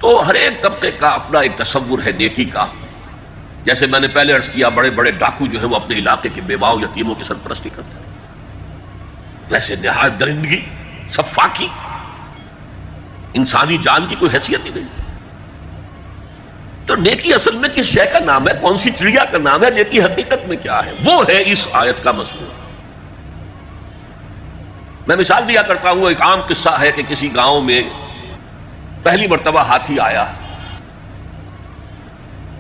تو ہر ایک طبقے کا اپنا ایک تصور ہے نیکی کا. جیسے میں نے پہلے عرض کیا بڑے بڑے ڈاکو جو ہیں وہ اپنے علاقے کے بیواؤں یتیموں کی سرپرستی کرتے ہیں. ویسے نہایت درندگی سفاکی انسانی جان کی کوئی حیثیت ہی نہیں. تو نیکی اصل میں کس شے کا نام ہے, کون سی چڑیا کا نام ہے, نیکی حقیقت میں کیا ہے, وہ ہے اس آیت کا مضمون. میں مثال دیا کرتا ہوں, ایک عام قصہ ہے کہ کسی گاؤں میں پہلی مرتبہ ہاتھی آیا.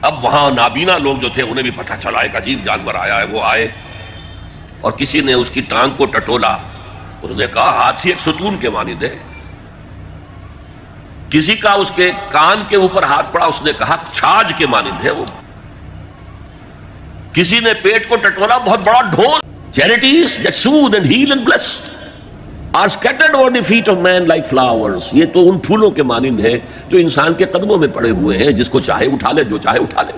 اب وہاں نابینا لوگ جو تھے انہیں بھی پتہ چلا ایک عجیب جانور آیا ہے. وہ آئے اور کسی نے اس کی ٹانگ کو ٹٹولا. اس نے کہا ہاتھی ایک ستون کے مانند ہے. کسی کا اس کے کان کے اوپر ہاتھ پڑا, اس نے کہا چھاج کے مانند ہے وہ. کسی نے پیٹ کو ٹٹولا, بہت بڑا ڈھول. Charities that soothe and heal and bless are scattered over the feet of man like flowers. یہ تو ان پھولوں کے مانند ہے جو انسان کے قدموں میں پڑے ہوئے ہیں, جس کو چاہے اٹھا لے, جو چاہے اٹھا لے.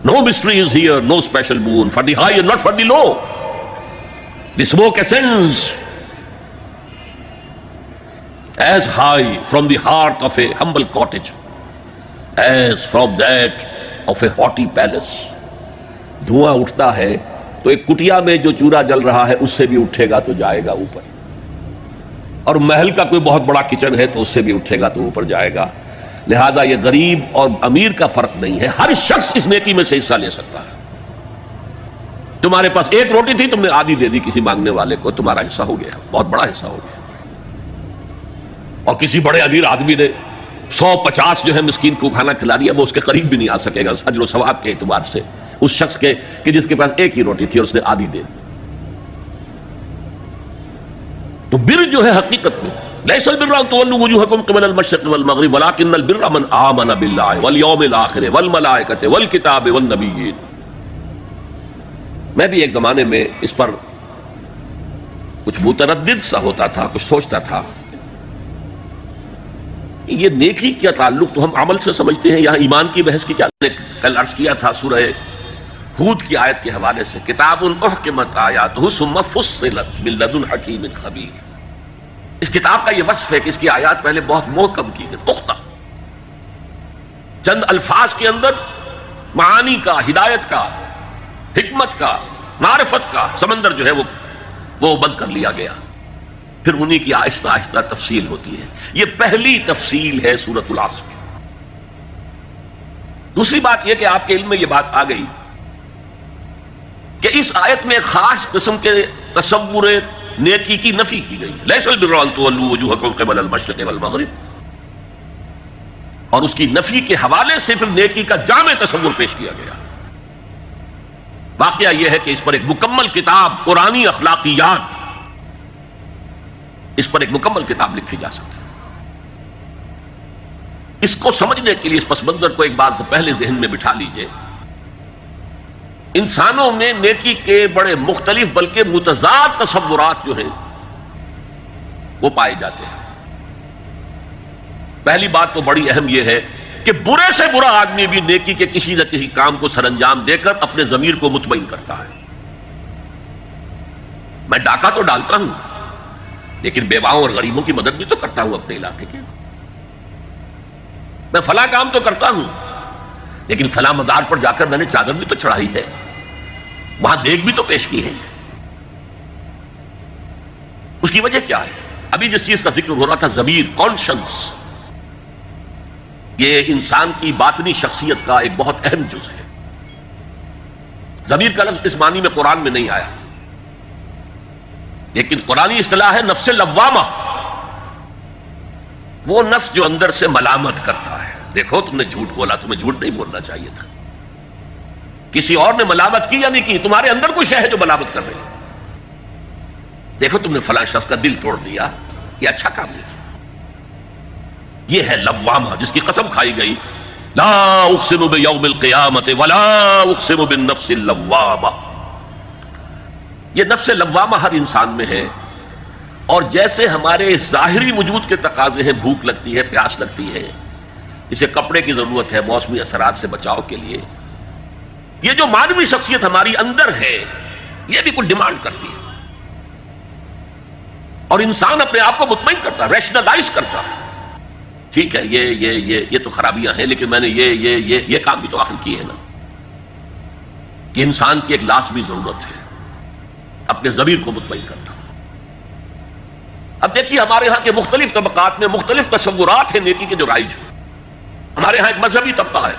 No mystery is here, no special boon for the high and not for the low. The smoke ascends as high from the hearth of a humble cottage as from that of a haughty palace. دھواں اٹھتا ہے تو ایک کٹیا میں جو چورا جل رہا ہے اس سے بھی اٹھے گا تو جائے گا اوپر, اور محل کا کوئی بہت بڑا کچن ہے تو اس سے بھی اٹھے گا تو اوپر جائے گا. لہذا یہ غریب اور امیر کا فرق نہیں ہے, ہر شخص اس نیکی میں سے حصہ لے سکتا ہے. تمہارے پاس ایک روٹی تھی, تم نے آدھی دے دی کسی مانگنے والے کو, تمہارا حصہ ہو گیا, بہت بڑا حصہ ہو گیا. اور کسی بڑے امیر آدمی نے 150 جو ہے مسکین کو کھانا کھلا دیا, وہ اس کے قریب بھی نہیں آ سکے گا اجر و ثواب کے اعتبار سے اس شخص کے کہ جس کے پاس ایک ہی روٹی تھی اور اس نے آدھی دے دی. تو بر جو ہے حقیقت میں لیس البر ان تولوا وجوهکم قبل المشرق والمغرب ولكن البر من آمن بالله واليوم الآخر والملائکۃ والکتاب والنبیین. میں بھی ایک زمانے میں اس پر کچھ متردد سا ہوتا تھا, کچھ سوچتا تھا. یہ نیکی کا تعلق تو ہم عمل سے سمجھتے ہیں, یہاں ایمان کی بحث کی کیا. کل عرض کیا تھا سورہ ہود کی آیت کے حوالے سے, کتاب احکمت آیاتہ ثم فصلت من لدن حکیم خبیر. اس کتاب کا یہ وصف ہے کہ اس کی آیات پہلے بہت محکم کی گئی, پختہ, چند الفاظ کے اندر معانی کا, ہدایت کا, حکمت کا, معرفت کا سمندر جو ہے وہ بند کر لیا گیا. پھر انہی کی آہستہ آہستہ تفصیل ہوتی ہے. یہ پہلی تفصیل ہے سورۃ العصر کی. دوسری بات یہ کہ آپ کے علم میں یہ بات آ گئی کہ اس آیت میں ایک خاص قسم کے تصور نیکی کی نفی کی گئی. لیس البر ان تولوا وجوهکم قبل المشرق والمغرب, اور اس کی نفی کے حوالے سے پھر نیکی کا جامع تصور پیش کیا گیا. واقعہ یہ ہے کہ اس پر ایک مکمل کتاب قرآنی اخلاقیات, اس پر ایک مکمل کتاب لکھی جا سکتی ہے. اس کو سمجھنے کے لیے اس پس منظر کو ایک بات سے پہلے ذہن میں بٹھا لیجئے. انسانوں میں نیکی کے بڑے مختلف بلکہ متضاد تصورات جو ہیں وہ پائے جاتے ہیں. پہلی بات تو بڑی اہم یہ ہے کہ برے سے برا آدمی بھی نیکی کے کسی نہ کسی کام کو سر انجام دے کر اپنے ضمیر کو مطمئن کرتا ہے. میں ڈاکہ تو ڈالتا ہوں لیکن بیواؤں اور غریبوں کی مدد بھی تو کرتا ہوں اپنے علاقے کے. میں فلاں کام تو کرتا ہوں لیکن فلاں مزار پر جا کر میں نے چادر بھی تو چڑھائی ہے, وہاں دیگ بھی تو پیش کی ہے. اس کی وجہ کیا ہے؟ ابھی جس چیز کا ذکر ہو رہا تھا, ضمیر, کانشنس, یہ انسان کی باطنی شخصیت کا ایک بہت اہم جز ہے. ضمیر کا لفظ اس معنی میں قرآن میں نہیں آیا, لیکن قرآنی اصطلاح ہے نفس لوامہ, وہ نفس جو اندر سے ملامت کرتا ہے. دیکھو تم نے جھوٹ بولا, تمہیں جھوٹ نہیں بولنا چاہیے تھا. کسی اور نے ملامت کی یا نہیں کی, تمہارے اندر کوئی شے ہے جو ملامت کر رہی ہے. دیکھو تم نے فلاں شخص کا دل توڑ دیا, یہ اچھا کام نہیں کیا. یہ ہے لوامہ جس کی قسم کھائی گئی, لا اقسم بیوم القیامت ولا اقسم بالنفس اللوامہ. یہ نفس لوامہ ہر انسان میں ہے, اور جیسے ہمارے ظاہری وجود کے تقاضے ہیں, بھوک لگتی ہے, پیاس لگتی ہے, اسے کپڑے کی ضرورت ہے موسمی اثرات سے بچاؤ کے لیے, یہ جو مانوی شخصیت ہماری اندر ہے یہ بھی کچھ ڈیمانڈ کرتی ہے. اور انسان اپنے آپ کو مطمئن کرتا ہے, ریشنلائز کرتا ہے. ٹھیک ہے یہ تو خرابیاں ہیں، لیکن میں نے یہ کام بھی تو آخر کیے ہیں نا. کہ انسان کی ایک لازمی ضرورت ہے اپنے ضمیر کو مطمئن کرنا. اب دیکھیے ہمارے ہاں کے مختلف طبقات میں مختلف تصورات ہیں نیکی کے جو رائج ہیں. ہمارے ہاں ایک مذہبی طبقہ ہے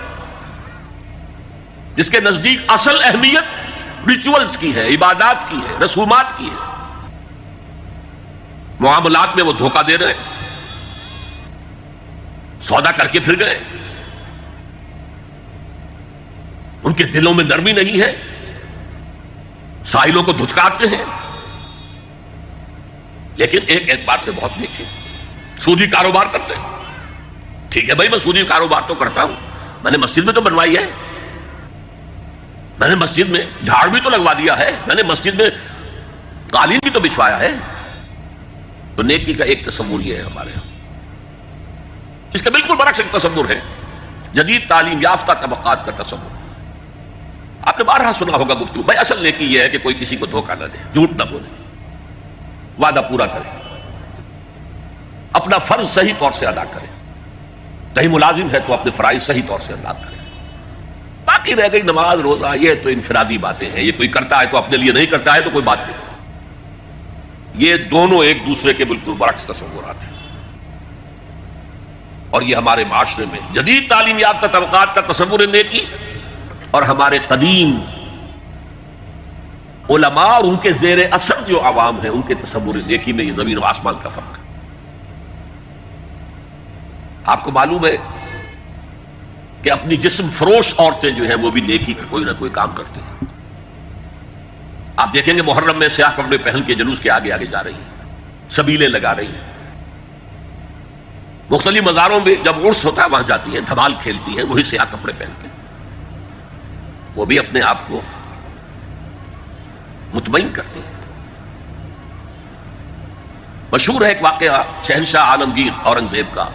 جس کے نزدیک اصل اہمیت ریچولز کی ہے، عبادات کی ہے، رسومات کی ہے. معاملات میں وہ دھوکہ دے رہے ہیں، سودا کر کے پھر گئے، ان کے دلوں میں نرمی نہیں ہے، سائلوں کو دھتکارتے ہیں. لیکن ایک اعتبار سے بہت نیک ہے، سودی کاروبار کرتے ہیں. ٹھیک ہے بھائی، میں سودی کاروبار تو کرتا ہوں، میں نے مسجد میں تو بنوائی ہے، میں نے مسجد میں جھاڑ بھی تو لگوا دیا ہے، میں نے مسجد میں قالین بھی تو بچھوایا ہے. تو نیکی کا ایک تصور یہ ہے ہمارے یہاں. اس کا بالکل برعکس ایک تصور ہے جدید تعلیم یافتہ طبقات کا تصور. آپ نے بارہا سنا ہوگا گفتگو، بھائی اصل نیکی یہ ہے کہ کوئی کسی کو دھوکہ نہ دے، جھوٹ نہ بولے، وعدہ پورا کرے، اپنا فرض صحیح طور سے ادا کرے. کہیں ملازم ہے تو اپنے فرائض صحیح طور سے ادا کرے. باقی رہ گئی نماز روزہ، یہ تو انفرادی باتیں ہیں، یہ کوئی کرتا ہے تو اپنے لیے، نہیں کرتا ہے تو کوئی بات نہیں. یہ دونوں ایک دوسرے کے بالکل برعکس تصورات ہیں. اور یہ ہمارے معاشرے میں جدید تعلیم یافتہ طبقات کا تصور نیکی اور ہمارے قدیم علماء اور ان کے زیر اثر جو عوام ہیں ان کے تصور نیکی میں یہ زمین و آسمان کا فرق ہے. آپ کو معلوم ہے کہ اپنی جسم فروش عورتیں جو ہیں وہ بھی نیکی کا کوئی نہ کوئی کام کرتے ہیں. آپ دیکھیں گے محرم میں سیاہ کپڑے پہن کے جلوس کے آگے آگے جا رہی ہیں، سبیلے لگا رہی ہیں. مختلف مزاروں میں جب عرس ہوتا ہے وہاں جاتی ہیں، دھمال کھیلتی ہیں، وہی سیاہ کپڑے پہن کے. وہ بھی اپنے آپ کو مطمئن کرتی ہیں. مشہور ہے ایک واقعہ شہنشاہ عالمگیر اورنگزیب کا.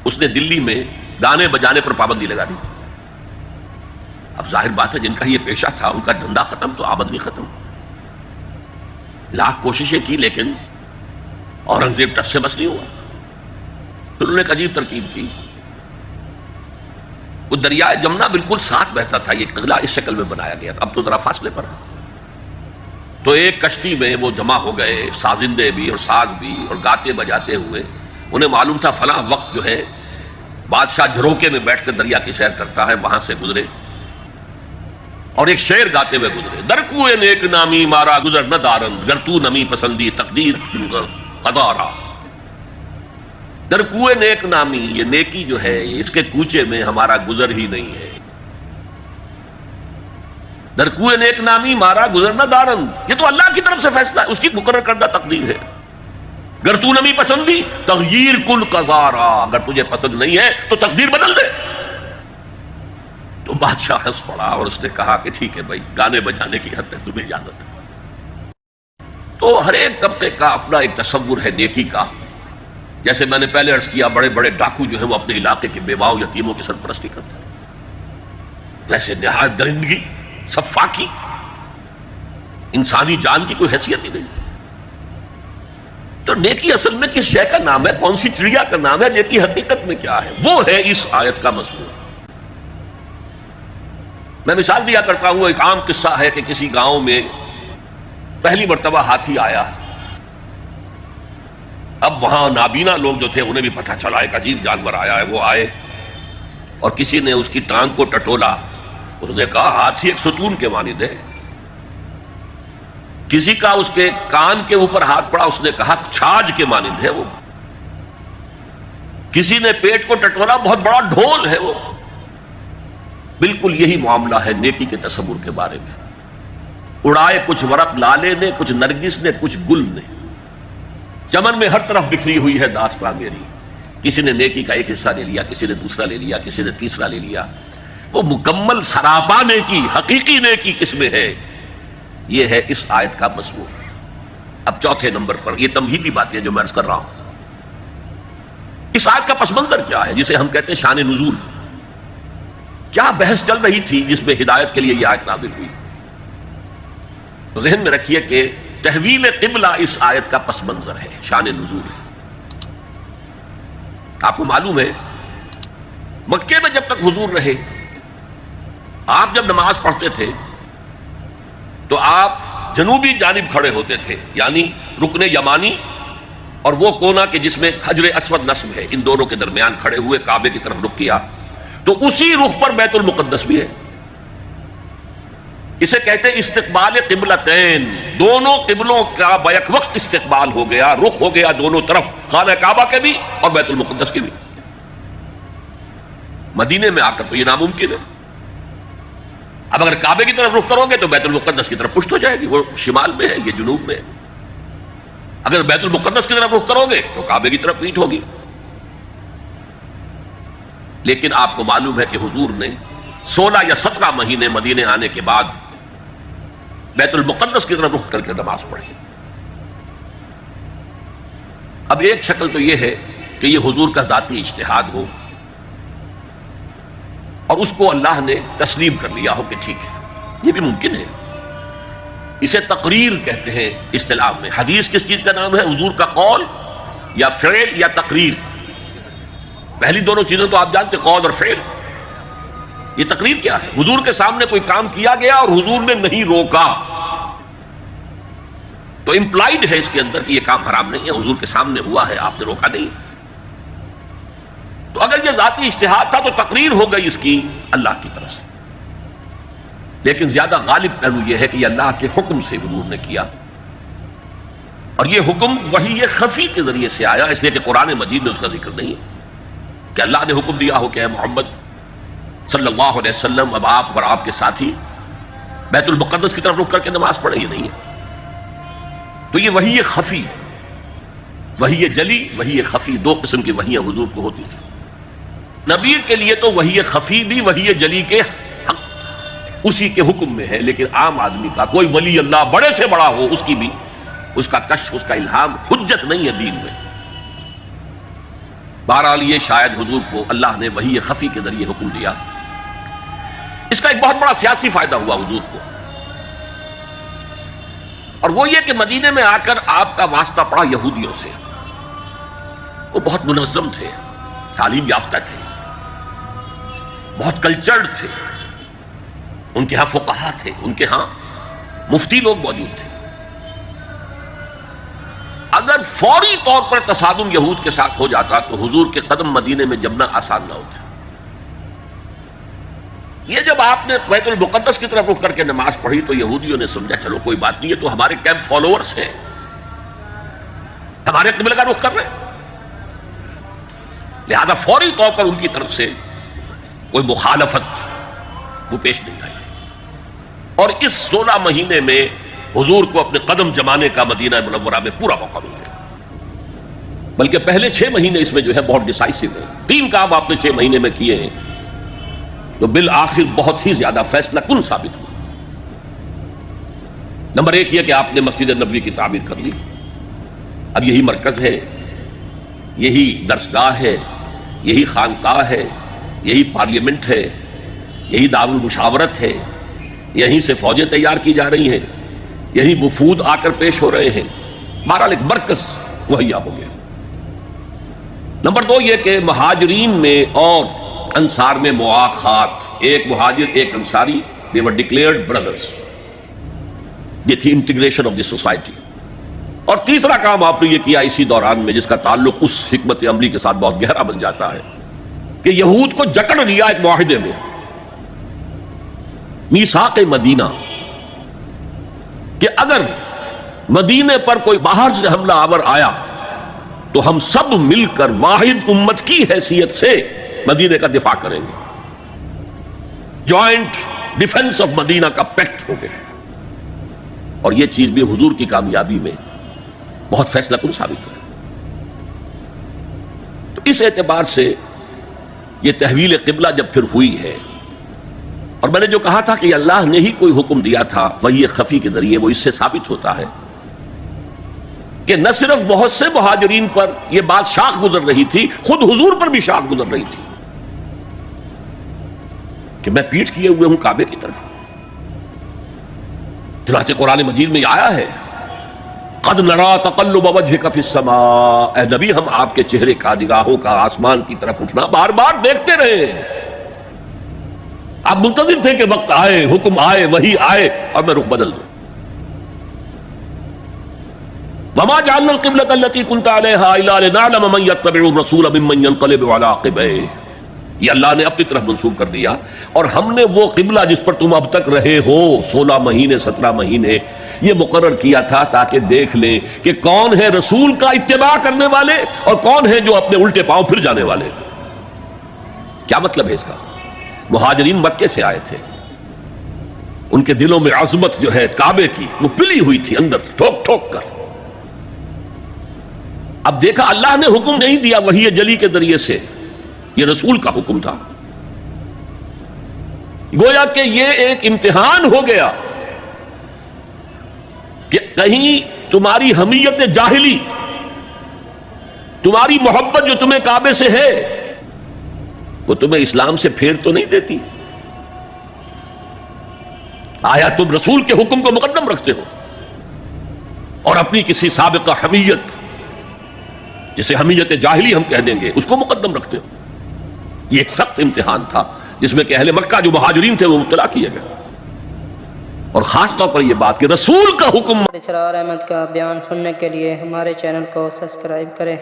اس نے دلی میں گانے بجانے پر پابندی لگا دی. اب ظاہر بات ہے جن کا یہ پیشہ تھا ان کا دھندا ختم تو آمدنی ختم. لاکھ کوششیں کی لیکن اورنگزیب ٹس سے بس نہیں ہوا. پھر انہوں نے ایک عجیب ترکیب کی. وہ دریائے جمنا بالکل ساتھ بہتا تھا، یہ قلعہ اس شکل میں بنایا گیا تھا، اب تو ذرا فاصلے پر. تو ایک کشتی میں وہ جمع ہو گئے، سازندے بھی اور ساز بھی، اور گاتے بجاتے ہوئے. انہیں معلوم تھا فلاں وقت جو ہے بادشاہ جھروکے میں بیٹھ کر دریا کی سیر کرتا ہے، وہاں سے گزرے اور ایک شعر گاتے ہوئے گزرے. در کوئے نیک نامی مارا گزر نہ دارند، گر تو نمی پسندی تقدیر قدارا. در کوئے نیک نامی، یہ نیکی جو ہے اس کے کوچے میں ہمارا گزر ہی نہیں ہے. در کوئے نیک نامی مارا گزر نہ دارند، یہ تو اللہ کی طرف سے فیصلہ ہے، اس کی مقرر کردہ تقدیر ہے. گر تو نمی پسندی تغییر کل قزارا، اگر تجھے پسند نہیں ہے تو تقدیر بدل دے. تو بادشاہ ہنس پڑا اور اس نے کہا کہ ٹھیک ہے بھائی، گانے بجانے کی حد تک تمہیں اجازت ہے. تو ہر ایک طبقے کا اپنا ایک تصور ہے نیکی کا. جیسے میں نے پہلے عرض کیا بڑے بڑے ڈاکو جو ہیں وہ اپنے علاقے کے بیواؤں یتیموں کی سرپرستی کرتے ہیں، ویسے نہایت درندگی صفاقی انسانی جان کی کوئی حیثیت ہی نہیں. تو نیکی اصل میں کس شے کا نام ہے، کون سی چڑیا کا نام ہے، نیکی حقیقت میں کیا ہے، وہ ہے اس آیت کا مضمون. میں مثال دیا کرتا ہوں، ایک عام قصہ ہے کہ کسی گاؤں میں پہلی مرتبہ ہاتھی آیا. اب وہاں نابینا لوگ جو تھے انہیں بھی پتہ چلا ایک عجیب جانور آیا ہے. وہ آئے اور کسی نے اس کی ٹانگ کو ٹٹولا. اس نے کہا ہاتھی ایک ستون کے مانند ہے. کسی کا اس کے کان کے اوپر ہاتھ پڑا، اس نے کہا چھاج کے مانند ہے وہ. کسی نے پیٹ کو ٹٹولا، بہت بڑا ڈھول ہے وہ. بالکل یہی معاملہ ہے نیکی کے تصور کے بارے میں. اڑائے کچھ ورق لالے نے، کچھ نرگس نے، کچھ گل نے، چمن میں ہر طرف بکھری ہوئی ہے داستان میری. کسی نے نیکی کا ایک حصہ لے لیا، کسی نے دوسرا لے لیا، کسی نے تیسرا لے لیا. وہ مکمل سراپا نیکی، حقیقی نیکی کس میں ہے، یہ ہے اس آیت کا مضمون. اب چوتھے نمبر پر یہ تمہیدی بات ہے جو میں عرض کر رہا ہوں. اس آیت کا پس منظر کیا ہے جسے ہم کہتے ہیں شان نزول. کیا بحث چل رہی تھی جس میں ہدایت کے لیے یہ آیت نازل ہوئی؟ تو ذہن میں رکھیے کہ تحویل قبلہ اس آیت کا پس منظر ہے، شان نزول ہے. آپ کو معلوم ہے مکے میں جب تک حضور رہے، آپ جب نماز پڑھتے تھے تو آپ جنوبی جانب کھڑے ہوتے تھے، یعنی رکن یمانی اور وہ کونا کہ جس میں حجر اسود نصب ہے، ان دونوں کے درمیان کھڑے ہوئے کعبے کی طرف رخ کیا، تو اسی رخ پر بیت المقدس بھی ہے۔ اسے کہتے ہیں استقبال قبلتین، دونوں قبلوں کا بیک وقت استقبال ہو گیا، رخ ہو گیا دونوں طرف، خانہ کعبہ کے بھی اور بیت المقدس کے بھی۔ مدینے میں آ کر تو یہ ناممکن ہے۔ اب اگر کعبے کی طرف رخ کرو گے تو بیت المقدس کی طرف پشت ہو جائے گی، وہ شمال میں ہے، یہ جنوب میں ہے۔ اگر بیت المقدس کی طرف رخ کرو گے تو کعبے کی طرف پیٹھ ہوگی۔ لیکن آپ کو معلوم ہے کہ حضور نے 16 یا 17 مہینے مدینے آنے کے بعد بیت المقدس کی طرف رخ کر کے نماز پڑھی۔ اب ایک شکل تو یہ ہے کہ یہ حضور کا ذاتی اجتہاد ہو اور اس کو اللہ نے تسلیم کر لیا ہو کہ ٹھیک ہے، یہ بھی ممکن ہے۔ اسے تقریر کہتے ہیں اصطلاح میں۔ حدیث کس چیز کا نام ہے؟ حضور کا قول یا فعل یا تقریر۔ پہلی دونوں چیزیں تو آپ جانتے، قول اور فعل۔ یہ تقریر کیا ہے؟ حضور کے سامنے کوئی کام کیا گیا اور حضور نے نہیں روکا، تو امپلائڈ ہے اس کے اندر کہ یہ کام حرام نہیں ہے، حضور کے سامنے ہوا ہے، آپ نے روکا نہیں۔ تو اگر یہ ذاتی اجتہاد تھا تو تقریر ہو گئی اس کی اللہ کی طرف سے، لیکن زیادہ غالب پہلو یہ ہے کہ یہ اللہ کے حکم سے حضور نے کیا، اور یہ حکم وحی خفی کے ذریعے سے آیا، اس لیے کہ قرآن مجید میں اس کا ذکر نہیں ہے کہ اللہ نے حکم دیا ہو کہ اے محمد صلی اللہ علیہ وسلم اب آپ اور آپ کے ساتھی بیت المقدس کی طرف رخ کر کے نماز پڑھے، یہ نہیں ہے۔ تو یہ وحی خفی، وحی جلی، وحی خفی، دو قسم کی وحیاں حضور کو ہوتی تھی۔ نبی کے لیے تو وحی خفی بھی وحی جلی کے اسی کے حکم میں ہے، لیکن عام آدمی کا، کوئی ولی اللہ بڑے سے بڑا ہو، اس کی بھی اس کا کشف، اس کا الہام حجت نہیں ہے دین میں۔ بہرحال یہ شاید حضور کو اللہ نے وحی خفی کے ذریعے حکم دیا۔ اس کا ایک بہت بڑا سیاسی فائدہ ہوا حضور کو، اور وہ یہ کہ مدینے میں آ کر آپ کا واسطہ پڑا یہودیوں سے۔ وہ بہت منظم تھے، تعلیم یافتہ تھے، بہت کلچرڈ تھے، ان کے ہاں فقہا تھے، ان کے ہاں مفتی لوگ موجود تھے۔ اگر فوری طور پر تصادم یہود کے ساتھ ہو جاتا تو حضور کے قدم مدینے میں جمنا آسان نہ ہوتا۔ یہ جب آپ نے بیت المقدس کی طرف رخ کر کے نماز پڑھی تو یہودیوں نے سمجھا چلو کوئی بات نہیں، یہ تو ہمارے کیمپ فالوورز ہیں، ہمارے قبلے کا رخ کر رہے ہیں، لہذا فوری طور پر ان کی طرف سے کوئی مخالفت وہ پیش نہیں آئی، اور اس 16 مہینے میں حضور کو اپنے قدم جمانے کا مدینہ منورہ میں پورا موقع مل گیا۔ بلکہ پہلے 6 مہینے اس میں جو ہے بہت ڈیسائسو ہے، 3 کام آپ نے 6 مہینے میں کیے ہیں تو بالآخر بہت ہی زیادہ فیصلہ کن ثابت ہوا۔ نمبر 1 یہ کہ آپ نے مسجد نبوی کی تعمیر کر لی، اب یہی مرکز ہے، یہی درسگاہ ہے، یہی خانقاہ ہے، یہی پارلیمنٹ ہے، یہی دارالمشاورت ہے، یہیں سے فوجیں تیار کی جا رہی ہیں، یہی وفود آ کر پیش ہو رہے ہیں، بہرحال ایک مرکز مہیا ہو گیا۔ نمبر 2 یہ کہ مہاجرین میں اور انصار میں مواخات، ایک مہاجر ایک Ansari, they were declared brothers، یہ تھی انٹیگریشن آف دی سوسائٹی۔ اور تیسرا کام آپ نے یہ کیا اسی دوران میں، جس کا تعلق اس حکمت عملی کے ساتھ بہت گہرا بن جاتا ہے، کہ یہود کو جکڑ لیا ایک معاہدے میں، میثاق مدینہ، کہ اگر مدینے پر کوئی باہر سے حملہ آور آیا تو ہم سب مل کر واحد امت کی حیثیت سے مدینے کا دفاع کریں گے۔ جوائنٹ ڈیفنس آف مدینہ کا پیکٹ ہو گیا، اور یہ چیز بھی حضور کی کامیابی میں بہت فیصلہ کن ثابت ہوئی۔ تو اس اعتبار سے یہ تحویل قبلہ جب پھر ہوئی ہے، اور میں نے جو کہا تھا کہ اللہ نے ہی کوئی حکم دیا تھا وحی خفی کے ذریعے، وہ اس سے ثابت ہوتا ہے کہ نہ صرف بہت سے مہاجرین پر یہ بات شاخ گزر رہی تھی، خود حضور پر بھی شاخ گزر رہی تھی کہ میں پیٹھ کیے ہوئے ہوں کعبے کی طرف۔ چنانچہ قرآن مجید میں یہ آیا ہے، قد نرا تقلب وجهك في السماء، اے نبی ہم آپ کے چہرے کا، نگاہوں کا آسمان کی طرف اٹھنا بار بار دیکھتے رہے ہیں۔ آپ منتظر تھے کہ وقت آئے، حکم آئے، وحی آئے اور میں رخ بدل دوں۔ وما جعلنا القبلة التي كنت عليها الا لنعلم من يتبع الرسول ممن ينقلب على عقبيه، یہ اللہ نے اپنی طرف منسوب کر دیا، اور ہم نے وہ قبلہ جس پر تم اب تک رہے ہو 16 مہینے 17 مہینے یہ مقرر کیا تھا تاکہ دیکھ لیں کہ کون ہے رسول کا اتباع کرنے والے اور کون ہے جو اپنے الٹے پاؤں پھر جانے والے۔ کیا مطلب ہے اس کا؟ مہاجرین مکے سے آئے تھے، ان کے دلوں میں عظمت جو ہے کعبے کی وہ پلی ہوئی تھی اندر ٹھوک ٹھوک کر۔ اب دیکھا اللہ نے حکم نہیں دیا وحی جلی کے ذریعے سے، یہ رسول کا حکم تھا، گویا کہ یہ ایک امتحان ہو گیا کہ کہیں تمہاری حمیت جاہلی، تمہاری محبت جو تمہیں کعبے سے ہے وہ تمہیں اسلام سے پھیر تو نہیں دیتی؟ آیا تم رسول کے حکم کو مقدم رکھتے ہو اور اپنی کسی سابقہ حمیت، جسے حمیت جاہلی ہم کہہ دیں گے، اس کو مقدم رکھتے ہو؟ یہ ایک سخت امتحان تھا جس میں کہ اہل مکہ جو مہاجرین تھے وہ مبتلا کیے گئے، اور خاص طور پر یہ بات کہ رسول کا حکم۔ اسرار احمد کا بیان سننے کے لیے ہمارے چینل کو سبسکرائب کریں۔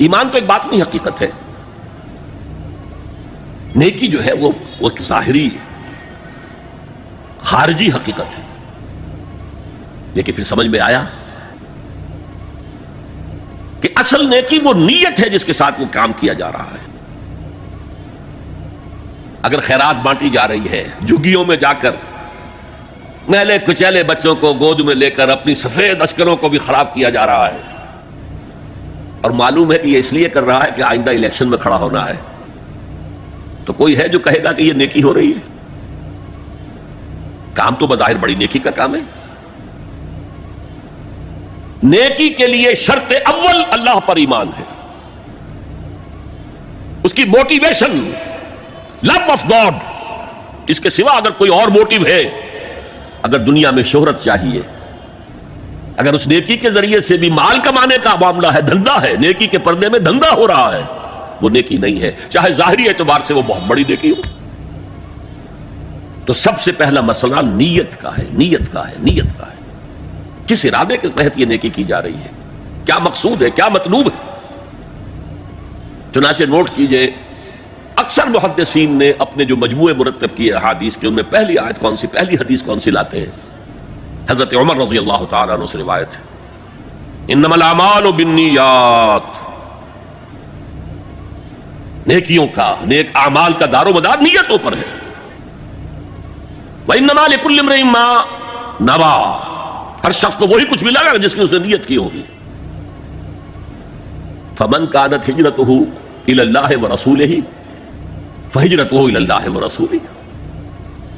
ایمان تو ایک باطنی حقیقت ہے، نیکی جو ہے وہ ایک ظاہری خارجی حقیقت ہے. لیکن پھر سمجھ میں آیا کہ اصل نیکی وہ نیت ہے جس کے ساتھ وہ کام کیا جا رہا ہے. اگر خیرات بانٹی جا رہی ہے، جھگیوں میں جا کر میلے کچیلے بچوں کو گود میں لے کر اپنی سفید اشکروں کو بھی خراب کیا جا رہا ہے، اور معلوم ہے کہ یہ اس لیے کر رہا ہے کہ آئندہ الیکشن میں کھڑا ہونا ہے، تو کوئی ہے جو کہے گا کہ یہ نیکی ہو رہی ہے؟ کام تو بظاہر بڑی نیکی کا کام ہے. نیکی کے لیے شرط اول اللہ پر ایمان ہے، اس کی موٹیویشن لو آف گاڈ. اس کے سوا اگر کوئی اور موٹیو ہے، اگر دنیا میں شہرت چاہیے، اگر اس نیکی کے ذریعے سے بھی مال کمانے کا معاملہ ہے، دھندا ہے، نیکی کے پردے میں دھندا ہو رہا ہے، وہ نیکی نہیں ہے، چاہے ظاہری اعتبار سے وہ بہت بڑی نیکی ہو. تو سب سے پہلا مسئلہ نیت کا ہے، نیت کا ہے، نیت کا ہے. کس ارادے کے تحت یہ نیکی کی جا رہی ہے، کیا مقصود ہے، کیا مطلوب ہے. چنانچہ نوٹ کیجئے، اکثر محدثین نے اپنے جو مجموعے مرتب کیے احادیث کے، ان میں پہلی آیت کون سی، پہلی حدیث کون سی لاتے ہیں؟ حضرت عمر رضی اللہ تعالیٰ عنہ سے روایت ہے، انما الاعمال بالنیات. نیکیوں کا، نیک اعمال کا دار و مدار نیتوں پر ہے. وانما لکل امرئ ما نویٰ، ہر شخص کو وہی کچھ ملے گا جس کی اس نے نیت کی ہوگی. فمن كانت ہجرته الى اللہ ورسولہ فہجرتہ الی اللہ ورسولہ.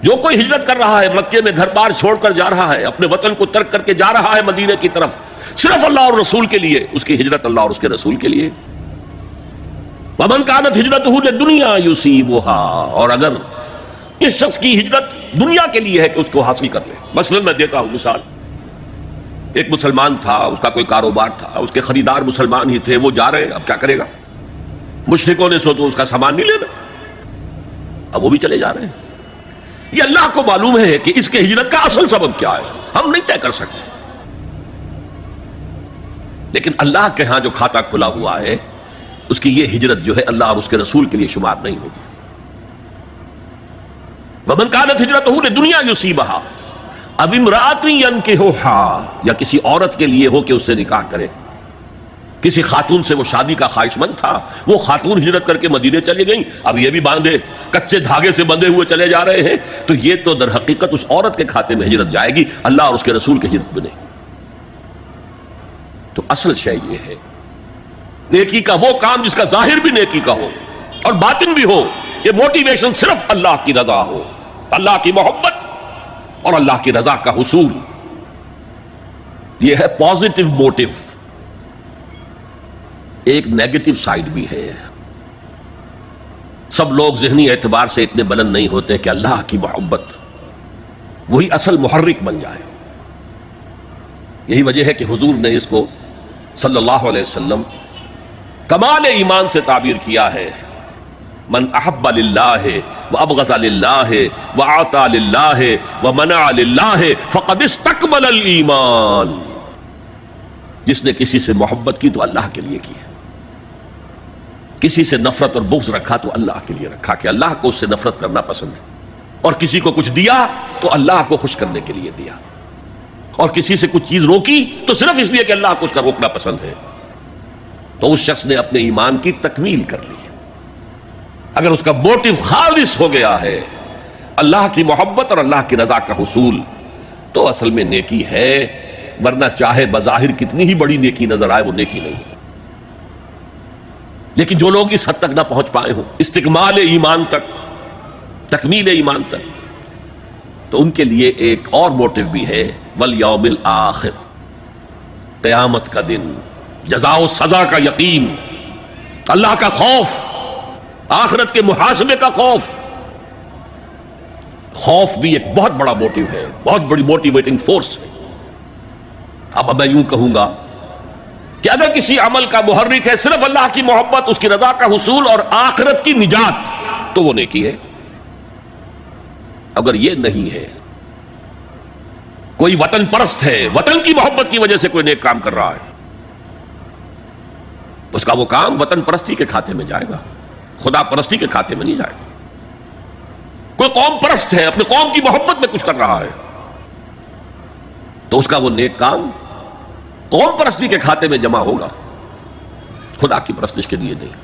جو کوئی ہجرت کر رہا ہے، مکے میں گھر بار چھوڑ کر جا رہا ہے، اپنے وطن کو ترک کر کے جا رہا ہے مدینے کی طرف، صرف اللہ اور رسول کے لیے، اس کی ہجرت اللہ اور اس کے رسول کے لیے. ومن كانت ہجرتہ للدنیا یصیبها، اور اگر اس شخص کی ہجرت دنیا کے لیے ہے کہ اس کو حاصل کر لے. مثلا میں دیتا ہوں مثال، ایک مسلمان تھا، اس کا کوئی کاروبار تھا، اس کے خریدار مسلمان ہی تھے، وہ جا رہے ہیں، اب کیا کرے گا؟ مشرکوں نے سو تو اس کا سامان نہیں لینا، اب وہ بھی چلے جا رہے ہیں. یہ اللہ کو معلوم ہے کہ اس کے ہجرت کا اصل سبب کیا ہے، ہم نہیں طے کر سکتے. لیکن اللہ کے ہاں جو کھاتا کھلا ہوا ہے، اس کی یہ ہجرت جو ہے اللہ اور اس کے رسول کے لیے شمار نہیں ہوگی. ومن كانت ہجرتہ لدنیا یصیبها اب امرأۃ ینکحها، یا کسی عورت کے لیے ہو کہ اس سے نکاح کرے. کسی خاتون سے وہ شادی کا خواہش مند تھا، وہ خاتون ہجرت کر کے مدینے چلی گئیں، اب یہ بھی باندھے کچے دھاگے سے بندھے ہوئے چلے جا رہے ہیں، تو یہ تو در حقیقت اس عورت کے کھاتے میں ہجرت جائے گی، اللہ اور اس کے رسول کی ہجرت بنے. تو اصل شے یہ ہے، نیکی کا وہ کام جس کا ظاہر بھی نیکی کا ہو اور باطن بھی ہو، یہ موٹیویشن صرف اللہ کی رضا ہو، اللہ کی محبت اور اللہ کی رضا کا حصول. یہ ہے پازیٹو موٹیو. ایک نیگیٹو سائیڈ بھی ہے. سب لوگ ذہنی اعتبار سے اتنے بلند نہیں ہوتے کہ اللہ کی محبت وہی اصل محرک بن جائے. یہی وجہ ہے کہ حضور نے اس کو صلی اللہ علیہ وسلم کمال ایمان سے تعبیر کیا ہے، من احب للہ وابغض للہ واعطى للہ ومنع للہ فقد استکمل الایمان. جس نے کسی سے محبت کی تو اللہ کے لیے کی، کسی سے نفرت اور بغض رکھا تو اللہ کے لیے رکھا، کہ اللہ کو اس سے نفرت کرنا پسند ہے. اور کسی کو کچھ دیا تو اللہ کو خوش کرنے کے لیے دیا، اور کسی سے کچھ چیز روکی تو صرف اس لیے کہ اللہ کو اس کا روکنا پسند ہے. تو اس شخص نے اپنے ایمان کی تکمیل کر لی. اگر اس کا موٹیو خالص ہو گیا ہے اللہ کی محبت اور اللہ کی رضا کا حصول، تو اصل میں نیکی ہے. ورنہ چاہے بظاہر کتنی ہی بڑی نیکی نظر آئے، وہ نیکی نہیں. لیکن جو لوگ اس حد تک نہ پہنچ پائے ہوں، استکمال ایمان تک، تکمیل ایمان تک، تو ان کے لیے ایک اور موٹیو بھی ہے، والیوم الآخر، قیامت کا دن، جزا و سزا کا یقین، اللہ کا خوف، آخرت کے محاسبے کا خوف. خوف بھی ایک بہت بڑا موٹیو ہے، بہت بڑی موٹیویٹنگ فورس ہے. اب میں یوں کہوں گا کہ اگر کسی عمل کا محرک ہے صرف اللہ کی محبت، اس کی رضا کا حصول اور آخرت کی نجات، تو وہ نیکی ہے. اگر یہ نہیں ہے، کوئی وطن پرست ہے، وطن کی محبت کی وجہ سے کوئی نیک کام کر رہا ہے، اس کا وہ کام وطن پرستی کے کھاتے میں جائے گا، خدا پرستی کے کھاتے میں نہیں جائے گا۔ کوئی قوم پرست ہے، اپنی قوم کی محبت میں کچھ کر رہا ہے، تو اس کا وہ نیک کام قوم پرستی کے کھاتے میں جمع ہوگا، خدا کی پرستش کے لیے نہیں۔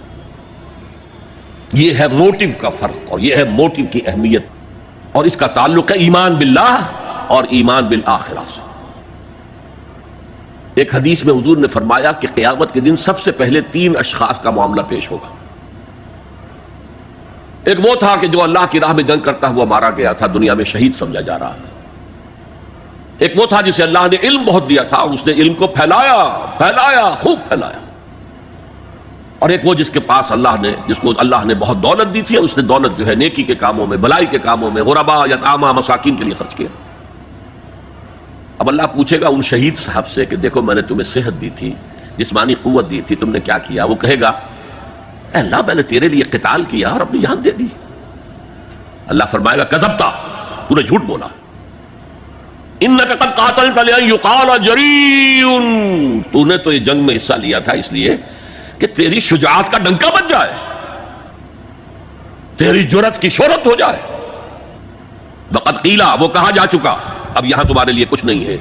یہ ہے موٹیو کا فرق، اور یہ ہے موٹیو کی اہمیت، اور اس کا تعلق ہے ایمان باللہ اور ایمان بالآخرہ سے۔ ایک حدیث میں حضور نے فرمایا کہ قیامت کے دن سب سے پہلے 3 اشخاص کا معاملہ پیش ہوگا۔ ایک وہ تھا کہ جو اللہ کی راہ میں جنگ کرتا ہوا مارا گیا تھا، دنیا میں شہید سمجھا جا رہا تھا۔ ایک وہ تھا جسے اللہ نے علم بہت دیا تھا، اور اس نے علم کو پھیلایا، خوب پھیلایا۔ اور ایک وہ جس کو اللہ نے بہت دولت دی تھی، اور اس نے دولت جو ہے نیکی کے کاموں میں، بھلائی کے کاموں میں، غربا، یتامى، مساکین کے لیے خرچ کیا۔ اب اللہ پوچھے گا ان شہید صاحب سے کہ دیکھو میں نے تمہیں صحت دی تھی، جسمانی قوت دی تھی، تم نے کیا کیا؟ وہ کہے گا اے اللہ میں نے تیرے لیے قتال کیا اور اپنی جان دے دی۔ اللہ فرمائے گا کذبتا، تو نے جھوٹ بولا، انک قد قاتلت لأن یقال جریء، تو نے تو یہ جنگ میں حصہ لیا تھا اس لیے کہ تیری شجاعت کا ڈنکا بج جائے، تیری جرأت کی شہرت ہو جائے۔ وقد قیل، وہ کہا جا چکا، اب یہاں تمہارے لیے کچھ نہیں ہے۔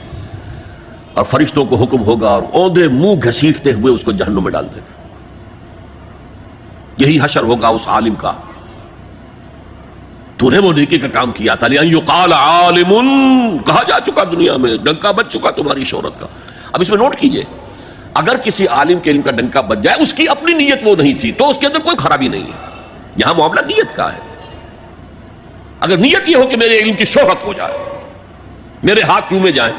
اور فرشتوں کو حکم ہوگا اور اوندے منہ گھسیٹتے ہوئے اس کو جہنم میں ڈال دیں۔ یہی حشر ہوگا اس عالم کا، تو نے وہ نیکی کا کام کیا تھا، لأن یقال عالم، کہا جا چکا دنیا میں، ڈنکا بج چکا تمہاری شہرت کا۔ اب اس میں نوٹ کیجئے، اگر کسی عالم کے علم کا ڈنکا بج جائے، اس کی اپنی نیت وہ نہیں تھی، تو اس کے اندر کوئی خرابی نہیں ہے۔ یہاں معاملہ نیت کا ہے۔ اگر نیت یہ ہو کہ میرے علم کی شہرت ہو جائے، میرے ہاتھ چومے جائیں،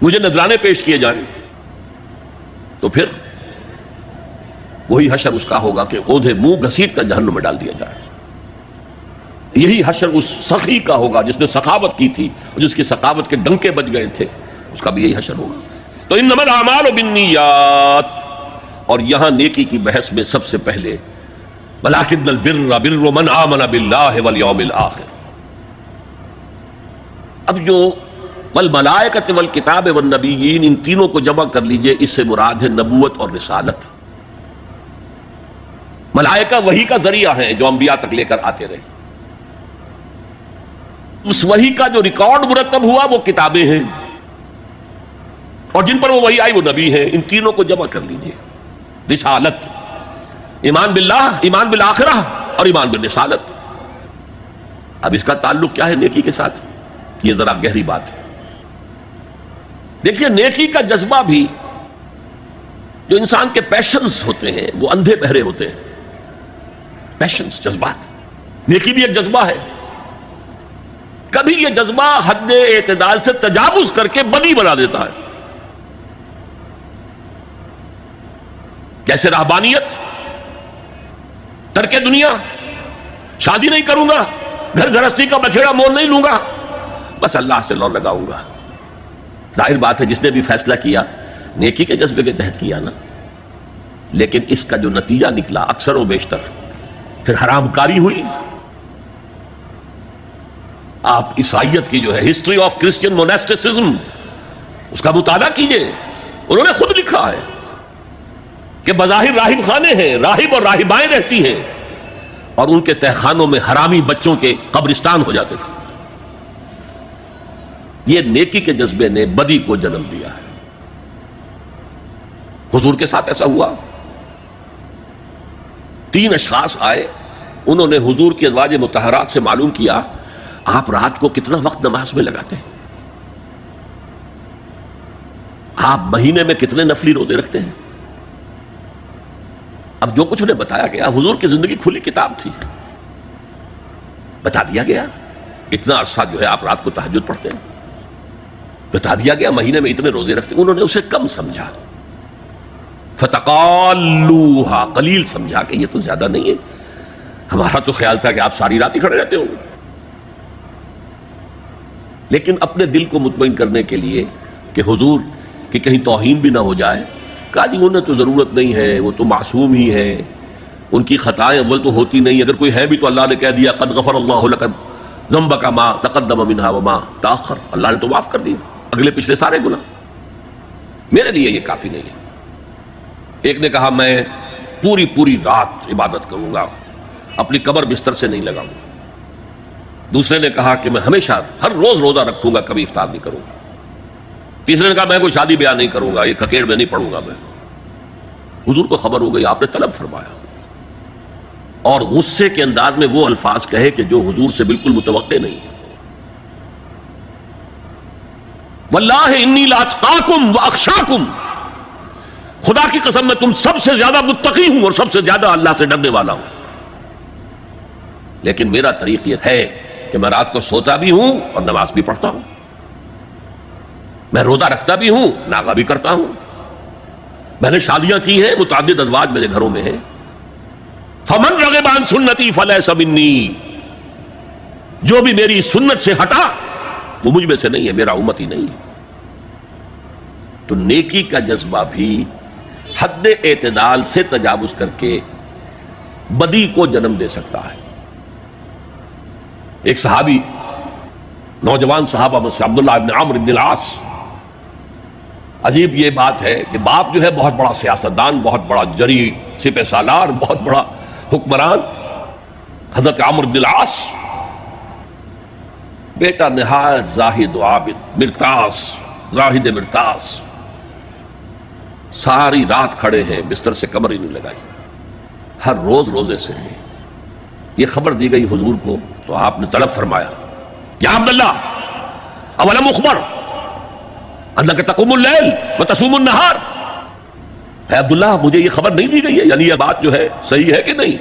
مجھے نذرانے پیش کیے جائیں، تو پھر وہی حشر اس کا ہوگا کہ اوندھے منہ گھسیٹ کر جہنم میں ڈال دیا جائے۔ یہی حشر اس سخی کا ہوگا جس نے سخاوت کی تھی اور جس کی سخاوت کے ڈنکے بج گئے تھے، اس کا بھی یہی حشر ہوگا۔ تو انما الاعمال بالنیات، اور یہاں نیکی کی بحث میں سب سے پہلے ولکن البر بر من آمن باللہ والیوم الآخر۔ اب جو والملائکۃ والکتاب والنبیین، ان تینوں کو جمع کر لیجئے، اس سے مراد ہے نبوت اور رسالت۔ ملائکہ وحی کا ذریعہ ہیں جو انبیاء تک لے کر آتے رہے، اس وحی کا جو ریکارڈ مرتب ہوا وہ کتابیں ہیں، اور جن پر وہ وحی آئی وہ نبی ہیں۔ ان تینوں کو جمع کر لیجئے، رسالت، ایمان باللہ، ایمان بالآخرہ، اور ایمان بالرسالت۔ اب اس کا تعلق کیا ہے نیکی کے ساتھ؟ یہ ذرا گہری بات ہے۔ دیکھیے نیکی کا جذبہ بھی، جو انسان کے پیشنز ہوتے ہیں وہ اندھے بہرے ہوتے ہیں۔ پیشنز، جذبات، نیکی بھی ایک جذبہ ہے۔ کبھی یہ جذبہ حد اعتدال سے تجاوز کر کے بدی بنا دیتا ہے، جیسے رہبانیت، ترک دنیا، شادی نہیں کروں گا، گھر گھرستی کا بکھیڑا مول نہیں لوں گا، بس اللہ سے لو لگاؤں گا۔ ظاہر بات ہے جس نے بھی فیصلہ کیا نیکی کے جذبے کے تحت کیا نا، لیکن اس کا جو نتیجہ نکلا اکثر و بیشتر پھر حرام کاری ہوئی۔ آپ عیسائیت کی جو ہے ہسٹری آف کرسچین موناسٹسزم، اس کا مطالعہ کیجئے، انہوں نے خود لکھا ہے کہ بظاہر راہب خانے ہیں، راہب اور راہبائیں رہتی ہیں، اور ان کے تہخانوں میں حرامی بچوں کے قبرستان ہو جاتے تھے۔ یہ نیکی کے جذبے نے بدی کو جنم دیا ہے۔ حضور کے ساتھ ایسا ہوا، 3 اشخاص آئے، انہوں نے حضور کی ازواج مطہرات سے معلوم کیا آپ رات کو کتنا وقت نماز میں لگاتے ہیں، آپ مہینے میں کتنے نفلی روزے رکھتے ہیں۔ اب جو کچھ انہیں بتایا گیا، حضور کی زندگی کھلی کتاب تھی، بتا دیا گیا اتنا عرصہ جو ہے آپ رات کو تہجد پڑھتے ہیں، بتا دیا گیا مہینے میں اتنے روزے رکھتے ہیں۔ انہوں نے اسے کم سمجھا، فتقالوها، قلیل سمجھا کہ یہ تو زیادہ نہیں ہے، ہمارا تو خیال تھا کہ آپ ساری رات ہی کھڑے رہتے ہوں گے۔ لیکن اپنے دل کو مطمئن کرنے کے لیے کہ حضور کی کہیں توہین بھی نہ ہو جائے، کہا جی انہیں تو ضرورت نہیں ہے، وہ تو معصوم ہی ہے، ان کی خطائیں اول تو ہوتی نہیں، اگر کوئی ہے بھی تو اللہ نے کہہ دیا قد غفر اللہ لک ذنبک ما تقدم منها وما تاخر، اللہ نے تو معاف کر دیا اگلے پچھلے سارے گناہ، میرے لیے یہ کافی نہیں ہے۔ ایک نے کہا میں پوری پوری رات عبادت کروں گا، اپنی کمر بستر سے نہیں لگاؤں گا۔ دوسرے نے کہا کہ میں ہمیشہ ہر روز روزہ رکھوں گا، کبھی افطار نہیں کروں گا۔ تیسرے نے کہا میں کوئی شادی بیاہ نہیں کروں گا، یہ ککیڑ میں نہیں پڑوں گا میں۔ حضور کو خبر ہو گئی، آپ نے طلب فرمایا اور غصے کے انداز میں وہ الفاظ کہے کہ جو حضور سے بالکل متوقع نہیں ہے۔ واللہ انی لاتقاکم واخشاکم، خدا کی قسم میں تم سب سے زیادہ متقی ہوں اور سب سے زیادہ اللہ سے ڈرنے والا ہوں، لیکن میرا طریق یہ ہے کہ میں رات کو سوتا بھی ہوں اور نماز بھی پڑھتا ہوں، میں روزہ رکھتا بھی ہوں، ناغہ بھی کرتا ہوں، میں نے شادیاں کی ہیں، متعدد ازواج میرے گھروں میں ہیں۔ فمن رغب عن سنتی فلیس منی، جو بھی میری سنت سے ہٹا وہ مجھ میں سے نہیں ہے، میرا امتی نہیں ہے۔ تو نیکی کا جذبہ بھی حد اعتدال سے تجاوز کر کے بدی کو جنم دے سکتا ہے۔ ایک صحابی، نوجوان صحابہ میں سے عبداللہ ابن عمرو ابن العاص، عجیب یہ بات ہے کہ باپ جو ہے بہت بڑا سیاستدان، بہت بڑا جری سپہ سالار، بہت بڑا حکمران، حضرت عمرو بن العاص، بیٹا نہایت زاہد و عابد، مرتاس، زاہد مرتاس، ساری رات کھڑے ہیں، بستر سے کمر ہی نہیں لگائی، ہر روز روزے سے ہیں۔ یہ خبر دی گئی حضور کو تو آپ نے طلب فرمایا، یا عبداللہ اولم اخبر انک تقوم اللیل وتصوم النہار، اے عبداللہ مجھے یہ خبر نہیں دی گئی ہے، یعنی یہ بات جو ہے صحیح ہے کہ نہیں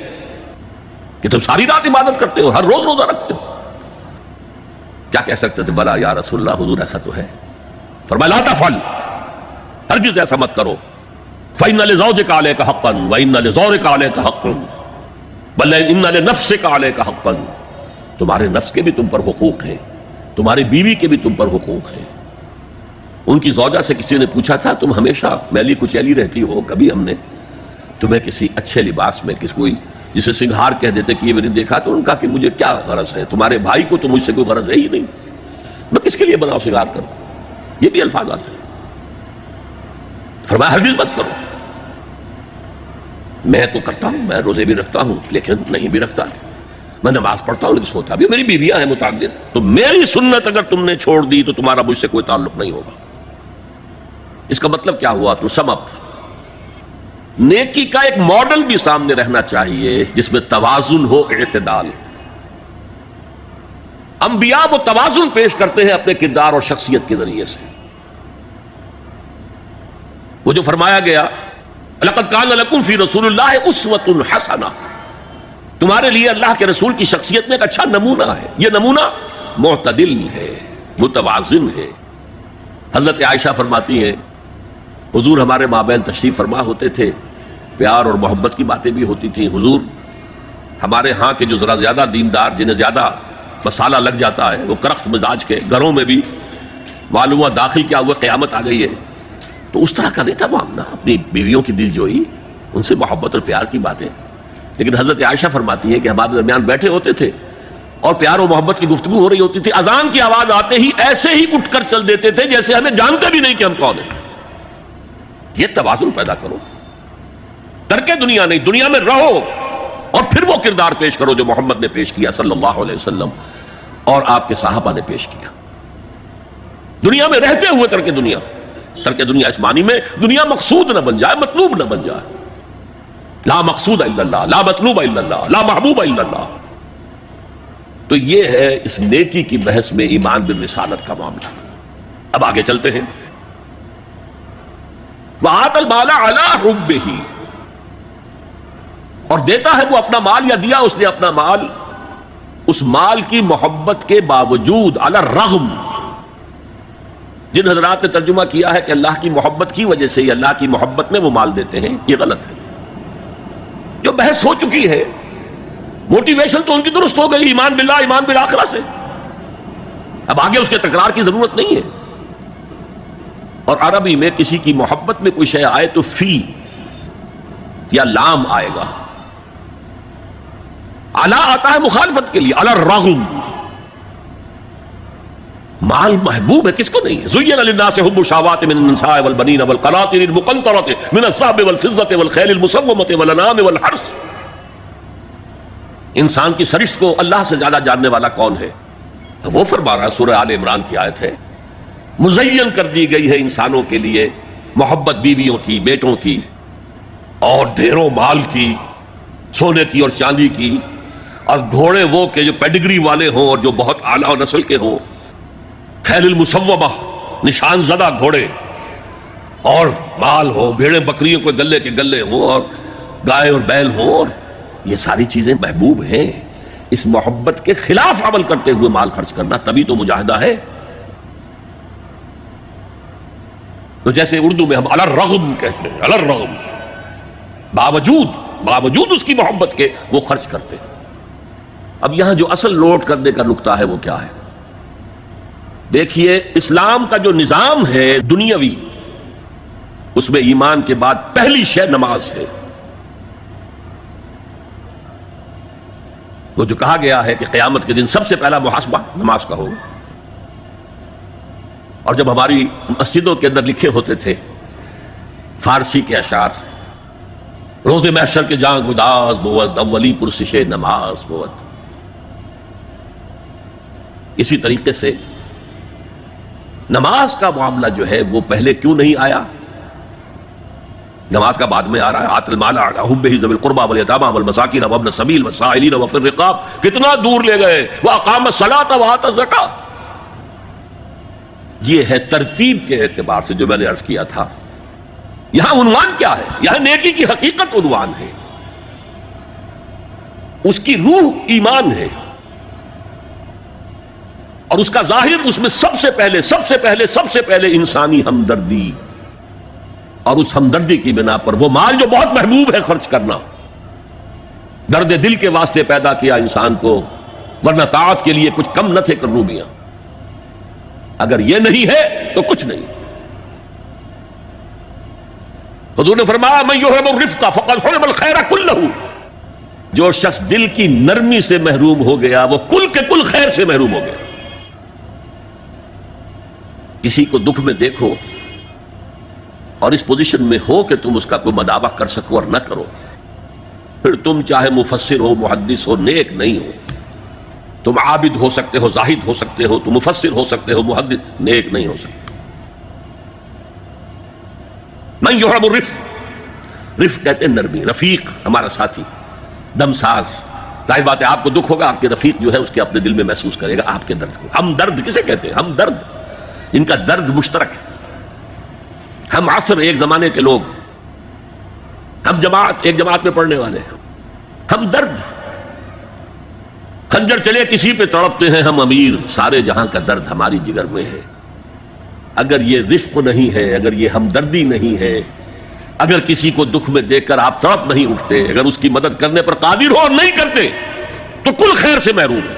کہ تم ساری رات عبادت کرتے ہو، ہر روز روزہ رکھتے ہو؟ کیا کہہ سکتے تھے؟ بلا یا رسول اللہ، حضور ایسا تو ہے۔ فرمایا لا تفعل، ہرگز ایسا مت کرو، فإن لزوجک علیک حقا وإن لزورک علیک حقا بل ان لنفسک علیک حقا، تمہارے نفس کے بھی تم پر حقوق ہیں، تمہاری بیوی کے بھی تم پر حقوق ہیں۔ ان کی زوجہ سے کسی نے پوچھا تھا تم ہمیشہ میلی کچیلی رہتی ہو، کبھی ہم نے تمہیں کسی اچھے لباس میں، کسی کوئی جسے سنگھار کہہ دیتے کہ یہ میں نے دیکھا؟ تو ان کا کہ مجھے کیا غرض ہے، تمہارے بھائی کو تو مجھ سے کوئی غرض ہے ہی نہیں، میں کس کے لیے بناؤ سنگھار کروں؟ یہ بھی الفاظ آتے ہیں۔ فرمایا ہرگز مت کرو، میں تو کرتا ہوں، میں روزے بھی رکھتا ہوں لیکن نہیں بھی رکھتا، میں نماز پڑھتا ہوں لیکن سوتا بھی، میری بیویاں ہیں متعدد، تو میری سنت اگر تم نے چھوڑ دی تو تمہارا مجھ سے کوئی تعلق نہیں ہوگا۔ اس کا مطلب کیا ہوا؟ تو سم اپ، نیکی کا ایک ماڈل بھی سامنے رہنا چاہیے جس میں توازن ہو، اعتدال۔ انبیاء وہ توازن پیش کرتے ہیں اپنے کردار اور شخصیت کے ذریعے سے۔ وہ جو فرمایا گیا لقد کان لکم فی رسول اللہ اسوۃ حسنہ، تمہارے لیے اللہ کے رسول کی شخصیت میں ایک اچھا نمونہ ہے، یہ نمونہ معتدل ہے، متوازن ہے۔ حضرت عائشہ فرماتی ہے حضور ہمارے مابین تشریف فرما ہوتے تھے، پیار اور محبت کی باتیں بھی ہوتی تھیں۔ حضور ہمارے ہاں کے جو ذرا زیادہ دیندار، جنہیں زیادہ مسالہ لگ جاتا ہے، وہ کرخت مزاج کے گھروں میں بھی معلوم ہوا داخل کیا ہوا قیامت آ گئی ہے، تو اس طرح کا نہیں تھا معاملہ، اپنی بیویوں کی دل جوئی، ان سے محبت اور پیار کی باتیں۔ لیکن حضرت عائشہ فرماتی ہے کہ ہمارے درمیان بیٹھے ہوتے تھے اور پیار و محبت کی گفتگو ہو رہی ہوتی تھی، اذان کی آواز آتے ہی ایسے ہی اٹھ کر چل دیتے تھے جیسے ہمیں جانتے بھی نہیں کہ ہم کون ہیں۔ یہ توازن پیدا کرو، ترک دنیا نہیں، دنیا میں رہو اور پھر وہ کردار پیش کرو جو محمد نے پیش کیا صلی اللہ علیہ وسلم اور آپ کے صحابہ نے پیش کیا۔ دنیا میں رہتے ہوئے ترک دنیا اس معنی میں دنیا مقصود نہ بن جائے، مطلوب نہ بن جائے۔ لا مقصود الا اللہ، لا مطلوب الا اللہ، لا محبوب الا اللہ۔ تو یہ ہے اس نیکی کی بحث میں ایمان بالرسالت کا معاملہ۔ اب آگے چلتے ہیں۔ وَآتَ الْمَالَ عَلَىٰ حُبِّهِ، اور دیتا ہے وہ اپنا مال، یا دیا اس نے اپنا مال اس مال کی محبت کے باوجود، علی الرغم۔ جن حضرات نے ترجمہ کیا ہے کہ اللہ کی محبت کی وجہ سے ہی اللہ کی محبت میں وہ مال دیتے ہیں، یہ غلط ہے۔ جو بحث ہو چکی ہے، موٹیویشن تو ان کی درست ہو گئی، ایمان باللہ، ایمان بالآخرہ سے، اب آگے اس کے تکرار کی ضرورت نہیں ہے۔ اور عربی میں کسی کی محبت میں کوئی شے آئے تو فی یا لام آئے گا، علی آتا ہے مخالفت کے لیے، علی الرغم، مال محبوب ہے، کس کو نہیں ہے؟ زین للناس حب الشہوات من النساء والبنین والقناطر المقنطرۃ من الذهب والفضة والخیل المسومۃ والانعام والحرث۔ انسان کی سرشت کو اللہ سے زیادہ جاننے والا کون ہے؟ وہ فرما رہا ہے، سورہ آل عمران کی آیت ہے، مزین کر دی گئی ہے انسانوں کے لیے محبت بیویوں کی، بیٹوں کی، اور ڈھیروں مال کی، سونے کی اور چاندی کی، اور گھوڑے وہ کہ جو پیڈگری والے ہوں اور جو بہت اعلیٰ نسل کے ہوں، خیل المسومہ نشان زدہ گھوڑے، اور مال ہو، بھیڑیں بکریوں کو گلے کے گلے ہوں، اور گائے اور بیل ہوں، اور یہ ساری چیزیں محبوب ہیں۔ اس محبت کے خلاف عمل کرتے ہوئے مال خرچ کرنا، تبھی تو مجاہدہ ہے۔ تو جیسے اردو میں ہم علی الرغم کہتے ہیں، علی الرغم، باوجود اس کی محبت کے وہ خرچ کرتے ہیں۔ اب یہاں جو اصل نوٹ کرنے کا نقطہ ہے وہ کیا ہے؟ دیکھیے، اسلام کا جو نظام ہے دنیاوی، اس میں ایمان کے بعد پہلی شے نماز ہے۔ وہ جو کہا گیا ہے کہ قیامت کے دن سب سے پہلا محاسبہ نماز کا ہوگا، اور جب ہماری مسجدوں کے اندر لکھے ہوتے تھے فارسی کے اشعار، روز محشر کے جاں گداز بود اولی پرسش نماز بود، اسی طریقے سے نماز کا معاملہ جو ہے وہ پہلے کیوں نہیں آیا؟ نماز کا بعد میں آ رہا ہے۔ آت المال علی حبہ ذوی القربى والیتامى والمساکین وابن السبیل والسائلین وفی الرقاب، کتنا دور لے گئے، واقام الصلاۃ وآتى الزکاۃ۔ یہ ہے ترتیب کے اعتبار سے جو میں نے عرض کیا تھا۔ یہاں عنوان کیا ہے؟ یہاں نیکی کی حقیقت عنوان ہے، اس کی روح ایمان ہے، اور اس کا ظاہر اس میں سب سے پہلے انسانی ہمدردی، اور اس ہمدردی کی بنا پر وہ مال جو بہت محبوب ہے خرچ کرنا، درد دل کے واسطے پیدا کیا انسان کو، ورنہ طاعت کے لیے کچھ کم نہ تھے کروبیاں۔ اگر یہ نہیں ہے تو کچھ نہیں۔ حضور نے فرمایا من یحرم الرفق فقد حرم الخیر کلہ، جو شخص دل کی نرمی سے محروم ہو گیا وہ کل کے کل خیر سے محروم ہو گیا۔ کسی کو دکھ میں دیکھو اور اس پوزیشن میں ہو کہ تم اس کا کوئی مداوع کر سکو اور نہ کرو، پھر تم چاہے مفسر ہو، محدث ہو، نیک نہیں ہو، تم عابد ہو سکتے ہو، زاہد ہو سکتے ہو، تم مفسر ہو سکتے ہو، محدث، نیک نہیں ہو سکتے۔ من یحرم الرفق، رفق کہتے ہیں نرمی، رفیق ہمارا ساتھی، دم ساز۔ ظاہر بات ہے آپ کو دکھ ہوگا، آپ کے رفیق جو ہے اس کے اپنے دل میں محسوس کرے گا آپ کے درد کو۔ ہمدرد کسے کہتے ہیں؟ ہمدرد، ان کا درد مشترک ہے۔ ہم عصر ایک زمانے کے لوگ، ہم جماعت ایک جماعت میں پڑھنے والے، ہم درد، خنجر چلے کسی پہ تڑپتے ہیں ہم امیر، سارے جہاں کا درد ہماری جگر میں ہے۔ اگر یہ رفق نہیں ہے، اگر یہ ہمدردی نہیں ہے، اگر کسی کو دکھ میں دیکھ کر آپ تڑپ نہیں اٹھتے، اگر اس کی مدد کرنے پر قادر ہو اور نہیں کرتے تو کل خیر سے محروم ہے۔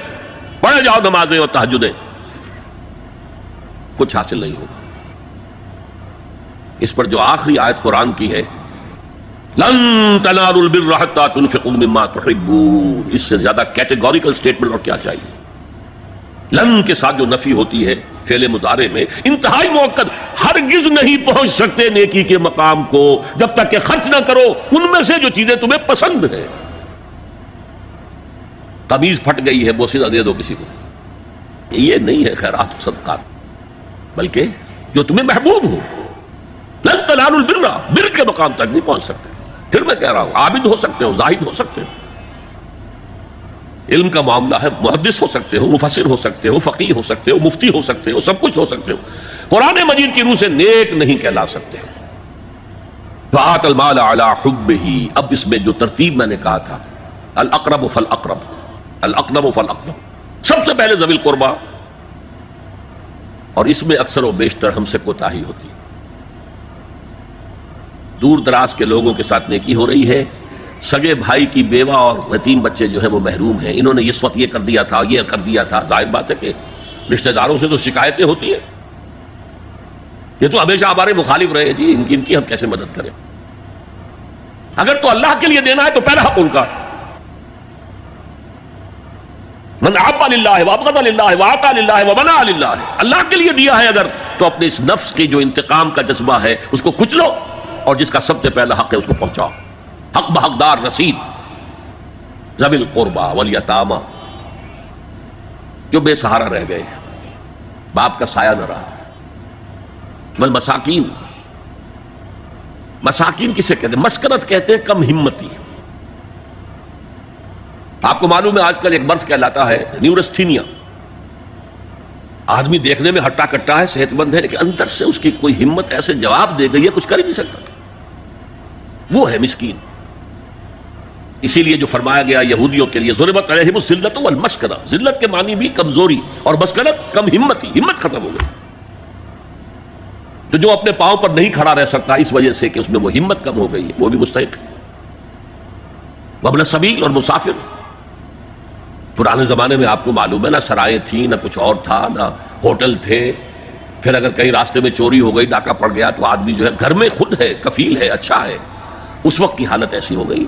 پڑھے جاؤ نمازیں اور تہجدیں، کچھ حاصل نہیں ہوگا۔ اس پر جو آخری آیت قرآن کی ہے، لن تنالوا البر حتى تنفقوا مما تحبون، اس سے زیادہ کیٹیگوریکل سٹیٹمنٹ اور کیا چاہیے؟ لن کے ساتھ جو نفی ہوتی ہے فعل مضارع میں، انتہائی موقت، ہرگز نہیں پہنچ سکتے نیکی کے مقام کو جب تک کہ خرچ نہ کرو ان میں سے جو چیزیں تمہیں پسند ہیں۔ قمیض پھٹ گئی ہے، بوسیدہ دے دو کسی کو، یہ نہیں ہے خیرات و صدقات، بلکہ جو تمہیں محبوب ہو۔ لن تنالوا البر، بر کے مقام تک نہیں پہنچ سکتے۔ پھر میں کہہ رہا ہوں، عابد ہو سکتے ہو، زاہد ہو سکتے ہو، علم کا معاملہ ہے، محدث ہو سکتے ہو، مفسر ہو سکتے ہو، فقیہ ہو سکتے ہو، مفتی ہو سکتے ہو، سب کچھ ہو سکتے ہو، قرآن مجید کی روح سے نیک نہیں کہلا سکتے۔ فآت المال علی حبہ، اب اس میں جو ترتیب میں نے کہا تھا، الاقرب فالاقرب، الاقرب فالاقرب، سب سے پہلے ذوی القربہ، اور اس میں اکثر و بیشتر ہم سے کوتاہی ہوتی ہے۔ دور دراز کے لوگوں کے ساتھ نیکی ہو رہی ہے، سگے بھائی کی بیوہ اور یتیم بچے جو ہیں وہ محروم ہیں، انہوں نے اس وقت یہ کر دیا تھا، یہ کر دیا تھا۔ ظاہر بات ہے کہ رشتہ داروں سے تو شکایتیں ہوتی ہیں، یہ تو ہمیشہ ہمارے مخالف رہے جی، ان کی ہم کیسے مدد کریں؟ اگر تو اللہ کے لیے دینا ہے تو پہلا حق ان کا، من احب للہ وابغض للہ واعطى للہ ومنع للہ، اللہ کے لیے دیا ہے اگر تو اپنے اس نفس کی جو انتقام کا جذبہ ہے اس کو کچلو، اور جس کا سب سے پہلا حق ہے اس کو پہنچاؤ، حق بحقدار رسید، ذوی القربى والیتامى، جو بے سہارا رہ گئے، باپ کا سایہ نہ رہا، والمساکین، مساکین کسے کہتے ہیں؟ مسکنت کہتے ہیں کم ہمتی۔ آپ کو معلوم ہے آج کل ایک مرض کہلاتا ہے نیورستھینیا، آدمی دیکھنے میں ہٹا کٹا ہے، صحت مند ہے، لیکن اندر سے اس کی کوئی ہمت ایسے جواب دے گئی ہے کچھ کر ہی نہیں سکتا، وہ ہے مسکین۔ اسی لیے جو فرمایا گیا یہودیوں کے لیے ضربت علیہم الذلۃ والمسکنہ، ذلت کے معنی بھی کمزوری اور مسکنت کم ہمتی، ہمت ختم ہو گئی۔ تو جو اپنے پاؤں پر نہیں کھڑا رہ سکتا اس وجہ سے کہ اس میں وہ ہمت کم ہو گئی ہے، وہ بھی مستحق ہے۔ وابن السبیل اور مسافر، پرانے زمانے میں آپ کو معلوم ہے نہ سرائیں تھیں، نہ کچھ اور تھا، نہ ہوٹل تھے، پھر اگر کہیں راستے میں چوری ہو گئی، ڈاکہ پڑ گیا، تو آدمی جو ہے گھر میں خود ہے، کفیل ہے، اچھا ہے۔ اس وقت کی حالت ایسی ہو گئی۔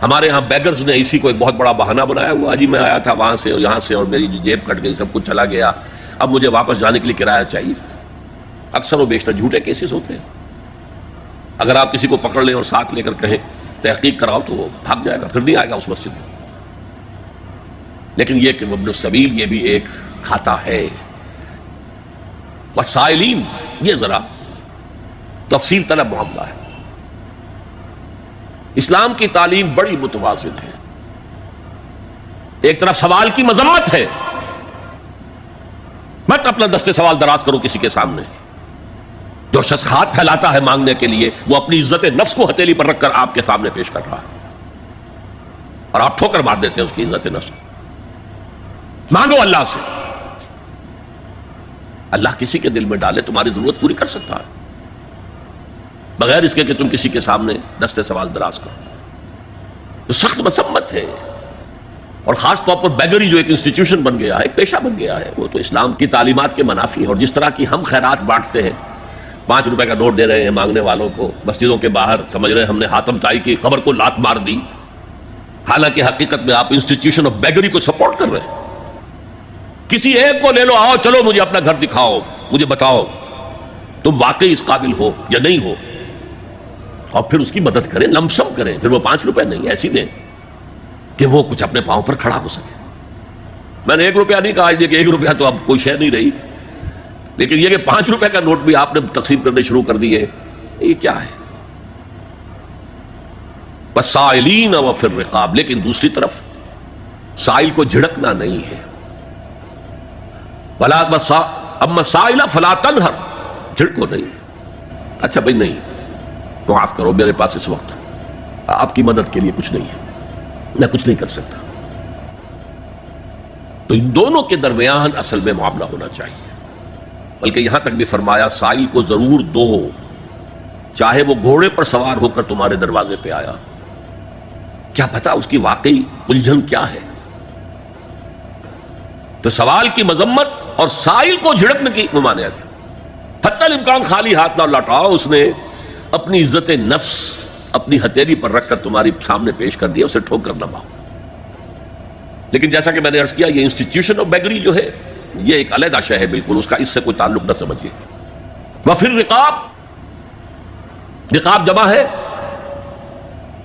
ہمارے ہاں بیگرز نے اسی کو ایک بہت بڑا بہانہ بنایا ہوا، جی میں آیا تھا وہاں سے اور یہاں سے اور میری جیب کٹ گئی، سب کچھ چلا گیا، اب مجھے واپس جانے کے لیے کرایہ چاہیے۔ اکثر و بیشتر جھوٹے کیسز ہوتے ہیں۔ اگر آپ کسی کو پکڑ لیں اور ساتھ لے کر کہیں تحقیق کراؤ تو وہ بھاگ جائے گا، پھر نہیں آئے گا اس مسجد میں۔ لیکن یہ کہ وابن السبیل یہ بھی ایک کھاتا ہے۔ والسائلین، یہ ذرا تفصیل طلب معاملہ ہے۔ اسلام کی تعلیم بڑی متوازن ہے۔ ایک طرف سوال کی مذمت ہے، مت اپنا دستے سوال دراز کرو کسی کے سامنے۔ جو شخص ہاتھ پھیلاتا ہے مانگنے کے لیے وہ اپنی عزت نفس کو ہتھیلی پر رکھ کر آپ کے سامنے پیش کر رہا ہے، اور آپ ٹھوکر مار دیتے ہیں اس کی عزت نفس کو۔ مانگو اللہ سے، اللہ کسی کے دل میں ڈالے تمہاری ضرورت پوری کر سکتا ہے، بغیر اس کے کہ تم کسی کے سامنے دستے سوال دراز کرو۔ تو سخت مذمت ہے، اور خاص طور پر بیگری جو ایک انسٹیٹیوشن بن گیا ہے، ایک پیشہ بن گیا ہے، وہ تو اسلام کی تعلیمات کے منافی ہے۔ اور جس طرح کی ہم خیرات بانٹتے ہیں، 5 روپے کا نوٹ دے رہے ہیں مانگنے والوں کو، مسجدوں کے باہر سمجھ رہے ہیں ہم نے حاتم طائی کی خبر کو لات مار دی، حالانکہ حقیقت میں آپ انسٹیٹیوشن آف بیگری کو سپورٹ کر رہے ہیں۔ کسی ایک کو لے لو، آؤ چلو مجھے اپنا گھر دکھاؤ، مجھے بتاؤ تم واقعی اس قابل ہو یا نہیں ہو، اور پھر اس کی مدد کریں، لمسم کریں۔ پھر وہ 5 روپے نہیں ایسی دیں کہ وہ کچھ اپنے پاؤں پر کھڑا ہو سکے۔ میں نے 1 روپیہ نہیں کہا، کہ 1 روپیہ تو اب کوئی شے نہیں رہی، لیکن یہ کہ 5 روپے کا نوٹ بھی آپ نے تقسیم کرنے شروع کر دیے، یہ کیا ہے؟ والسائلین وفی الرقاب، لیکن دوسری طرف سائل کو جھڑکنا نہیں ہے۔ اما السائل فلا تنہر، جھڑکو نہیں۔ اچھا بھائی نہیں، معاف کرو، میرے پاس اس وقت آپ کی مدد کے لیے کچھ نہیں ہے، میں کچھ نہیں کر سکتا۔ تو ان دونوں کے درمیان اصل میں معاملہ ہونا چاہیے۔ بلکہ یہاں تک بھی فرمایا سائل کو ضرور دو، چاہے وہ گھوڑے پر سوار ہو کر تمہارے دروازے پہ آیا، کیا پتا اس کی واقعی الجھن کیا ہے۔ تو سوال کی مذمت اور سائل کو جھڑکنے کی ممانعت، حتی الامکان خالی ہاتھ نہ لوٹاؤ، اس نے اپنی عزت نفس اپنی ہتھیلی پر رکھ کر تمہاری سامنے پیش کر دیا، اسے ٹھوکر نہ مارو۔ لیکن جیسا کہ میں نے عرض کیا، یہ انسٹیٹیوشن آف بیگری جو ہے یہ ایک علیحدہ شے ہے، بالکل اس کا اس سے کوئی تعلق نہ سمجھیے۔ وفی الرقاب، رقاب جمع ہے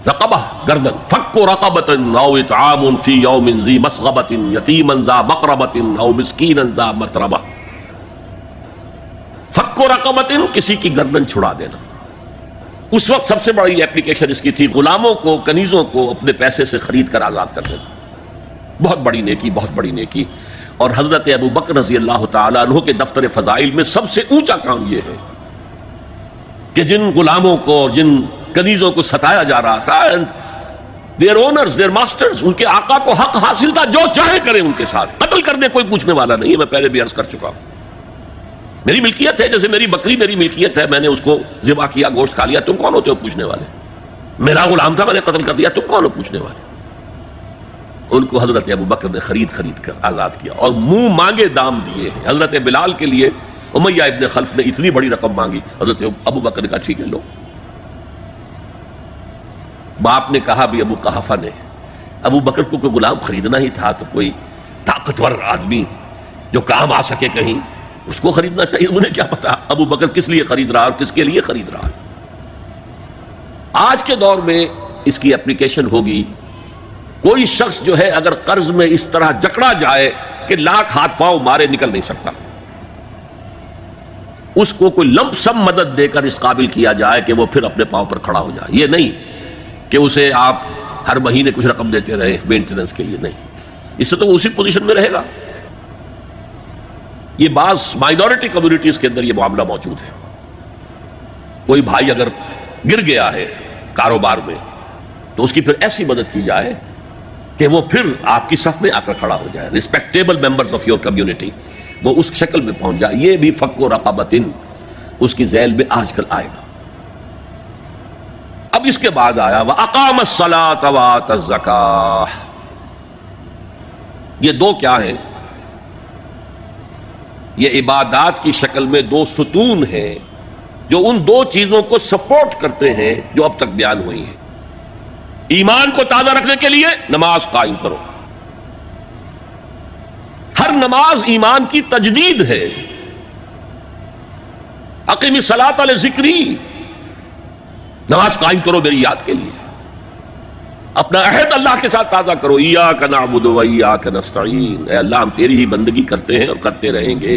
رقبہ، گردن، فک رقبۃ او اطعام فی یوم ذی مسغبۃ یتیما ذا مقربۃ او مسکینا ذا متربہ۔ فک رقبۃ، کسی کی گردن چھڑا دینا۔ اس وقت سب سے بڑی اپلیکیشن اس کی تھی غلاموں کو، کنیزوں کو اپنے پیسے سے خرید کر آزاد کر دینا، بہت بڑی نیکی، بہت بڑی نیکی۔ اور حضرت ابو بکر رضی اللہ تعالیٰ عنہ کے دفتر فضائل میں سب سے اونچا کام یہ ہے کہ جن غلاموں کو، جن کنیزوں کو ستایا جا رہا تھا، their owners, their masters، ان کے آقا کو حق حاصل تھا، جو چاہے کریں ان کے ساتھ، قتل کرنے کوئی پوچھنے والا نہیں ہے۔ میں پہلے بھی عرض کر چکا ہوں، میری ملکیت ہے، جیسے میری بکری میری ملکیت ہے، میں نے اس کو ذبح کیا، گوشت کھا لیا، تم کون ہوتے ہو پوچھنے والے؟ میرا غلام تھا، میں نے قتل کر دیا، تم کون ہو پوچھنے والے؟ ان کو حضرت ابو بکر نے خرید کر آزاد کیا، اور منہ مانگے دام دیے ہیں۔ حضرت بلال کے لیے امیہ ابن خلف نے اتنی بڑی رقم مانگی، حضرت ابو بکر نے کہا ٹھیک ہے لو۔ باپ نے کہا بھی ابو قحافہ نے، ابو بکر کو کوئی غلام خریدنا ہی تھا تو کوئی طاقتور آدمی جو کام آ سکے کہیں، اس کو خریدنا چاہیے. انہیں کیا پتا ابو بکر کس لیے خرید رہا اور کس کے لیے خرید رہا. آج کے دور میں اس کی اپلیکیشن ہوگی. کوئی شخص جو ہے اگر قرض میں اس طرح جکڑا جائے کہ لاکھ ہاتھ پاؤں مارے نکل نہیں سکتا، اس کو کوئی لمپ سم مدد دے کر اس قابل کیا جائے کہ وہ پھر اپنے پاؤں پر کھڑا ہو جائے. یہ نہیں کہ اسے آپ ہر مہینے کچھ رقم دیتے رہے مینٹیننس کے لیے، نہیں. اس سے تو وہ اسی پوزیشن میں رہے گا. یہ بعض مائنورٹی کمیونٹیز کے اندر یہ معاملہ موجود ہے. کوئی بھائی اگر گر گیا ہے کاروبار میں تو اس کی پھر ایسی مدد کی جائے کہ وہ پھر آپ کی صف میں آ کر کھڑا ہو جائے. Respectable members of your community وہ اس شکل میں پہنچ جائے. یہ بھی فک و رقبۃ اس کی ذیل میں آج کل آئے گا. اب اس کے بعد آیا وَأَقَامَ الصَّلَاةَ وَآتَى الزَّكَاةَ. یہ دو کیا ہیں؟ یہ عبادات کی شکل میں دو ستون ہیں جو ان دو چیزوں کو سپورٹ کرتے ہیں جو اب تک بیان ہوئی ہیں. ایمان کو تازہ رکھنے کے لیے نماز قائم کرو. ہر نماز ایمان کی تجدید ہے. اقیم الصلاۃ لذکری، نماز قائم کرو میری یاد کے لیے. اپنا عہد اللہ کے ساتھ تازہ کرو. ایاک نعبد و ایاک نستعین، اے اللہ ہم تیری ہی بندگی کرتے ہیں اور کرتے رہیں گے،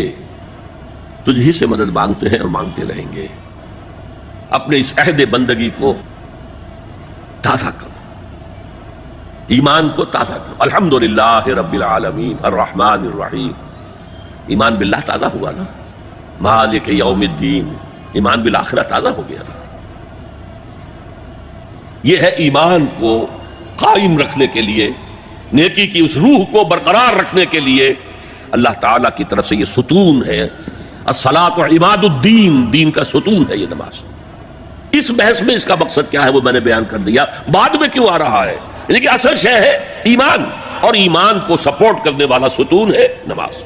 تجھ ہی سے مدد مانگتے ہیں اور مانگتے رہیں گے. اپنے اس عہد بندگی کو تازہ کرو، ایمان کو تازہ کرو. الحمدللہ رب العالمین الرحمن الرحیم. ایمان باللہ تازہ ہوا نا. مالک یوم الدین، ایمان بالآخرہ تازہ ہو گیا نا. یہ ہے ایمان کو قائم رکھنے کے لیے، نیکی کی اس روح کو برقرار رکھنے کے لیے اللہ تعالیٰ کی طرف سے یہ ستون ہے. الصلاۃ عماد الدین، دین کا ستون ہے یہ نماز. اس بحث میں اس کا مقصد کیا ہے وہ میں نے بیان کر دیا. بعد میں کیوں آ رہا ہے؟ یعنی کہ اصل شے ہے ایمان، اور ایمان کو سپورٹ کرنے والا ستون ہے نماز.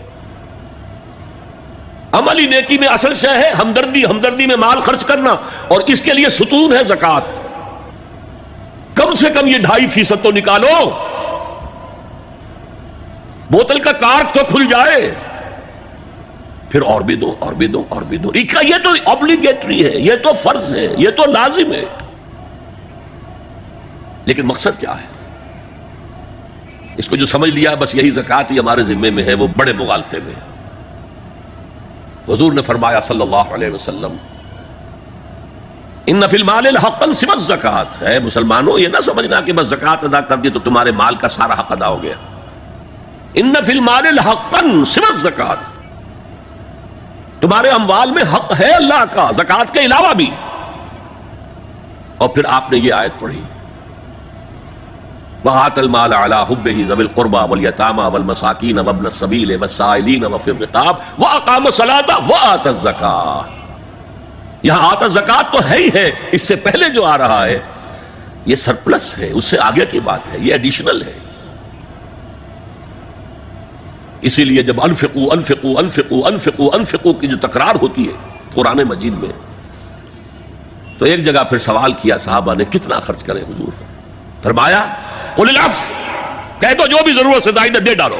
عملی نیکی میں اصل شے ہے ہمدردی، ہمدردی میں مال خرچ کرنا، اور اس کے لیے ستون ہے زکوٰۃ. کم سے کم یہ 2.5% تو نکالو، بوتل کا کارک تو کھل جائے، پھر اور بھی دو اور بھی دو اور بھی دو. یہ تو obligatory ہے، یہ تو فرض ہے، یہ تو لازم ہے. لیکن مقصد کیا ہے؟ اس کو جو سمجھ لیا بس یہی زکوٰۃ ہی ہمارے ذمے میں ہے، وہ بڑے مغالطے میں. حضور نے فرمایا صلی اللہ علیہ وسلم ان فی المال حقا سوى الزکوٰۃ. ہے مسلمانوں یہ نہ سمجھنا کہ بس زکوٰۃ ادا کر دی تو تمہارے مال کا سارا حق ادا ہو گیا. ان فی المال حقا سوى الزکوٰۃ، تمہارے اموال میں حق ہے اللہ کا زکوٰۃ کے علاوہ بھی. اور پھر آپ نے یہ آیت پڑھی وَآتَى الْمَالَ عَلَىٰ حُبِّهِ ذَوِي الْقُرْبَىٰ وَالْيَتَامَىٰ وَالْمَسَاكِينَ وَابْنَ السَّبِيلِ وَالسَّائِلِينَ وَفِي الرِّقَابِ وَأَقَامَ الصَّلَاةَ وَآتَى الزَّكَاةَ. یہاں آتا زکوٰۃ تو ہے ہی ہے، اس سے پہلے جو آ رہا ہے یہ سرپلس ہے، اس سے آگے کی بات ہے، یہ ایڈیشنل ہے. اسی لیے جب انفقوا انفقوا انفقوا انفقوا انفقوا کی جو تکرار ہوتی ہے قرآن مجید میں، تو ایک جگہ پھر سوال کیا صحابہ نے کتنا خرچ کریں حضور؟ فرمایا قل العفو، کہہ دو جو بھی ضرورت سے زائد دے ڈالو.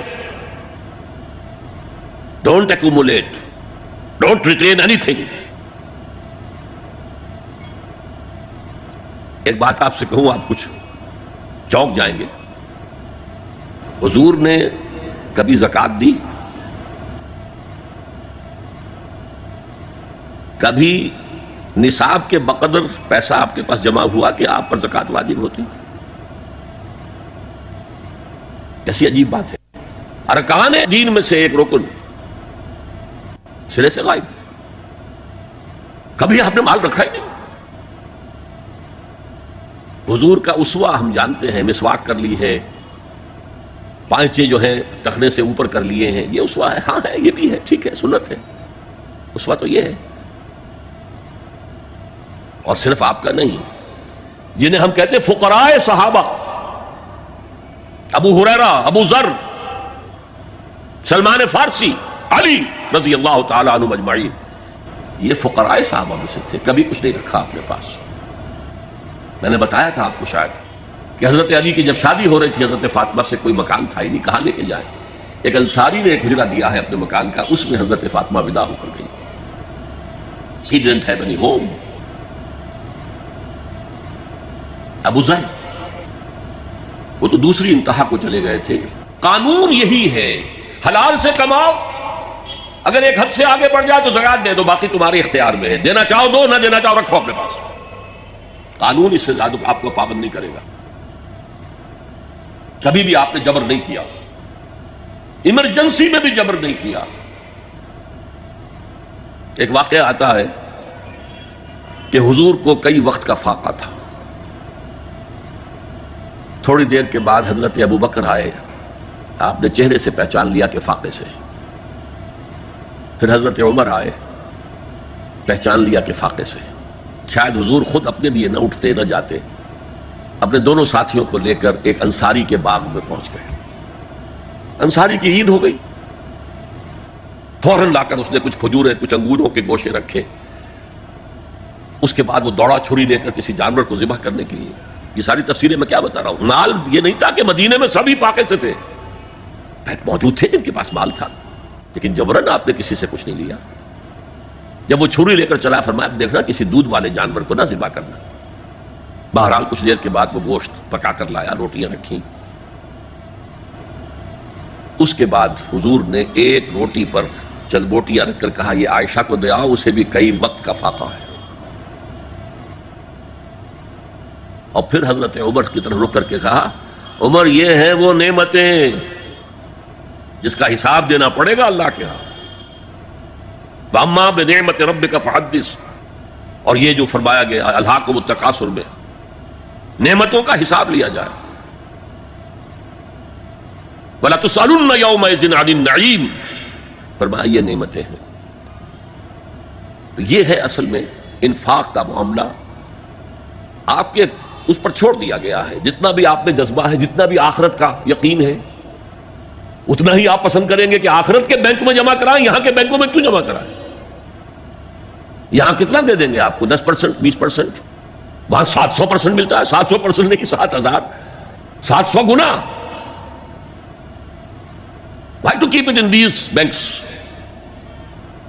Don't accumulate, don't retain any thing. ایک بات آپ سے کہوں، آپ کچھ چونک جائیں گے. حضور نے کبھی زکوٰۃ دی؟ کبھی نصاب کے بقدر پیسہ آپ کے پاس جمع ہوا کہ آپ پر زکوٰۃ واجب ہوتی؟ کیسی عجیب بات ہے. ارکان دین میں سے ایک رکن سرے سے غائب. کبھی آپ نے مال رکھا ہی نہیں. حضور کا اسوہ ہم جانتے ہیں، مسواک کر لی ہے، پانچے جو ہیں ٹخنے سے اوپر کر لیے ہیں، یہ اسوہ ہے. ہاں ہے، یہ بھی ہے، ٹھیک ہے، سنت ہے. اسوہ تو یہ ہے. اور صرف آپ کا نہیں، جنہیں ہم کہتے ہیں فقراء صحابہ، ابو ہریرہ، ابو ذر، سلمان فارسی، علی رضی اللہ تعالی عنہ اجمعین، یہ فقراء صحابہ میں سے تھے. کبھی کچھ نہیں رکھا اپنے پاس. میں نے بتایا تھا آپ کو شاید کہ حضرت علی کی جب شادی ہو رہی تھی حضرت فاطمہ سے کوئی مکان تھا ہی نہیں، کہاں لے کے جائیں. ایک انصاری نے ایک حجرہ دیا ہے اپنے مکان کا، اس میں حضرت فاطمہ ودا ہو کر گئی. He didn't have any home. ابو ذر وہ تو دوسری انتہا کو چلے گئے تھے. قانون یہی ہے، حلال سے کماؤ، اگر ایک حد سے آگے بڑھ جائے تو زکات دے دو، باقی تمہارے اختیار میں ہے، دینا چاہو دو، نہ دینا چاہو رکھو اپنے پاس. قانون اس سے زیادہ آپ کو پابند نہیں کرے گا. کبھی بھی آپ نے جبر نہیں کیا، ایمرجنسی میں بھی جبر نہیں کیا. ایک واقعہ آتا ہے کہ حضور کو کئی وقت کا فاقہ تھا. تھوڑی دیر کے بعد حضرت ابو بکر آئے، آپ نے چہرے سے پہچان لیا کہ فاقے سے. پھر حضرت عمر آئے، پہچان لیا کہ فاقے سے. شاید حضور خود اپنے لیے نہ اٹھتے نہ جاتے، اپنے دونوں ساتھیوں کو لے کر ایک انصاری کے باغ میں پہنچ گئے. انصاری کی عید ہو گئی، فوراً لا کر اس نے کچھ کھجوریں کچھ انگوروں کے گوشے رکھے. اس کے بعد وہ دوڑا چھری لے کر کسی جانور کو ذبح کرنے کے لیے. یہ ساری تفسیریں میں کیا بتا رہا ہوں. مال یہ نہیں تھا کہ مدینے میں سبھی فاقے سے تھے، موجود تھے جن کے پاس مال تھا، لیکن جبرن آپ نے کسی سے کچھ نہیں لیا. جب وہ چھری لے کر چلا، فرمایا دیکھنا کسی دودھ والے جانور کو نہ ذبح کرنا. بہرحال کچھ دیر کے بعد وہ گوشت پکا کر لایا، روٹیاں رکھیں. اس کے بعد حضور نے ایک روٹی پر چند بوٹیاں رکھ کر کہا یہ عائشہ کو دے آؤ، اسے بھی کئی وقت کا فاقہ ہے. اور پھر حضرت عمر کی طرف رک کر کے کہا عمر یہ ہیں وہ نعمتیں جس کا حساب دینا پڑے گا اللہ کے ہاں. وَأَمَّا بِنِعْمَةِ رَبِّكَ فَحَدِّثْ، اور یہ جو فرمایا گیا الہاکم التکاثر میں نعمتوں کا حساب لیا جائے. وَلَا تُسْأَلُنَّ يَوْمَئِذٍ عَنِ النَّعِيمِ، فرمایا یہ نعمتیں ہیں. یہ ہے اصل میں انفاق کا معاملہ آپ کے اس پر چھوڑ دیا گیا ہے. جتنا بھی آپ میں جذبہ ہے، جتنا بھی آخرت کا یقین ہے، اتنا ہی آپ پسند کریں گے کہ آخرت کے بینک میں جمع کرائیں، یہاں کے بینکوں میں کیوں جمع کرائیں. یہاں کتنا دے دیں گے آپ کو؟ 10%، 20%. وہاں 700% ملتا ہے. 700% نہیں، 7000، 700 گنا. Why to keep it in these banks؟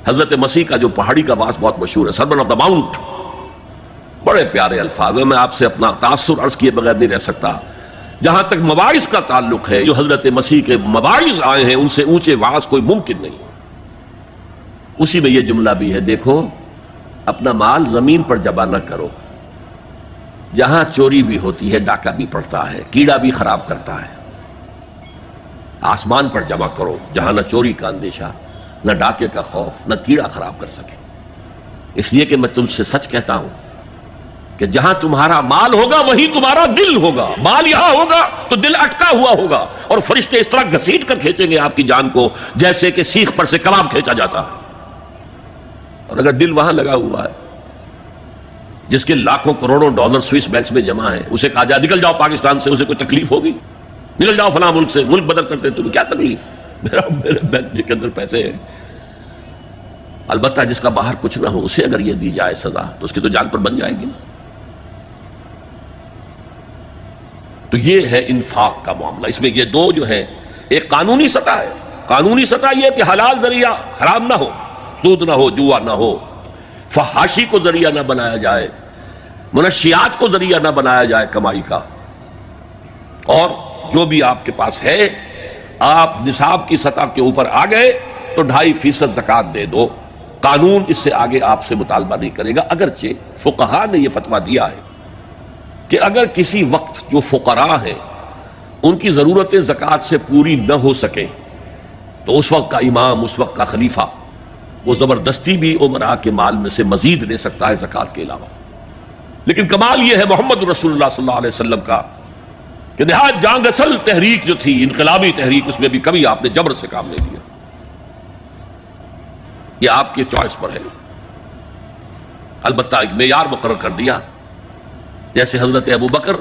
حضرت مسیح کا جو پہاڑی کا واس بہت مشہور ہے، سرمن آف دا ماؤنٹ، بڑے پیارے الفاظ ہیں. میں آپ سے اپنا تاثر عرض کیے بغیر نہیں رہ سکتا. جہاں تک مواعظ کا تعلق ہے، جو حضرت مسیح کے مواعظ آئے ہیں ان سے اونچے واعظ کوئی ممکن نہیں. اسی میں یہ جملہ بھی ہے، دیکھو اپنا مال زمین پر جمع نہ کرو، جہاں چوری بھی ہوتی ہے ڈاکہ بھی پڑتا ہے، کیڑا بھی خراب کرتا ہے. آسمان پر جمع کرو جہاں نہ چوری کا اندیشہ، نہ ڈاکے کا خوف، نہ کیڑا خراب کر سکے. اس لیے کہ میں تم سے سچ کہتا ہوں کہ جہاں تمہارا مال ہوگا وہیں تمہارا دل ہوگا. مال یہاں ہوگا تو دل اٹکا ہوا ہوگا، اور فرشتے اس طرح گھسیٹ کر کھینچیں گے آپ کی جان کو جیسے کہ سیخ پر سے کباب کھینچا جاتا ہے. اور اگر دل وہاں لگا ہوا ہے جس کے لاکھوں کروڑوں ڈالر سوئس بینکس میں جمع ہے، اسے کہا جائے نکل جاؤ پاکستان سے، اسے کوئی تکلیف ہوگی؟ نکل جاؤ فلاں ملک سے، ملک بدل کرتے تمہیں کیا تکلیف؟ میرے بینک کے اندر پیسے ہیں. البتہ جس کا باہر کچھ نہ ہو اسے اگر یہ دی جائے سزا تو اس کی تو جان پر بن جائے گی. تو یہ ہے انفاق کا معاملہ. اس میں یہ دو جو ہے، ایک قانونی سطح ہے. قانونی سطح یہ کہ حلال ذریعہ حرام نہ ہو، سود نہ ہو، جوا نہ ہو، فحاشی کو ذریعہ نہ بنایا جائے، منشیات کو ذریعہ نہ بنایا جائے کمائی کا. اور جو بھی آپ کے پاس ہے، آپ نصاب کی سطح کے اوپر آ گئے تو 2.5% زکوٰۃ دے دو. قانون اس سے آگے آپ سے مطالبہ نہیں کرے گا. اگرچہ فقہاء نے یہ فتویٰ دیا ہے کہ اگر کسی وقت جو فقراء ہیں ان کی ضرورتیں زکوٰۃ سے پوری نہ ہو سکیں تو اس وقت کا امام، اس وقت کا خلیفہ، وہ زبردستی بھی عمراء کے مال میں سے مزید لے سکتا ہے زکوٰۃ کے علاوہ. لیکن کمال یہ ہے محمد رسول اللہ صلی اللہ علیہ وسلم کا کہ نہایت جان اصل تحریک جو تھی، انقلابی تحریک، اس میں بھی کبھی آپ نے جبر سے کام نہیں لیا. یہ آپ کے چوائس پر ہے. البتہ ایک معیار مقرر کر دیا، جیسے حضرت ابو بکر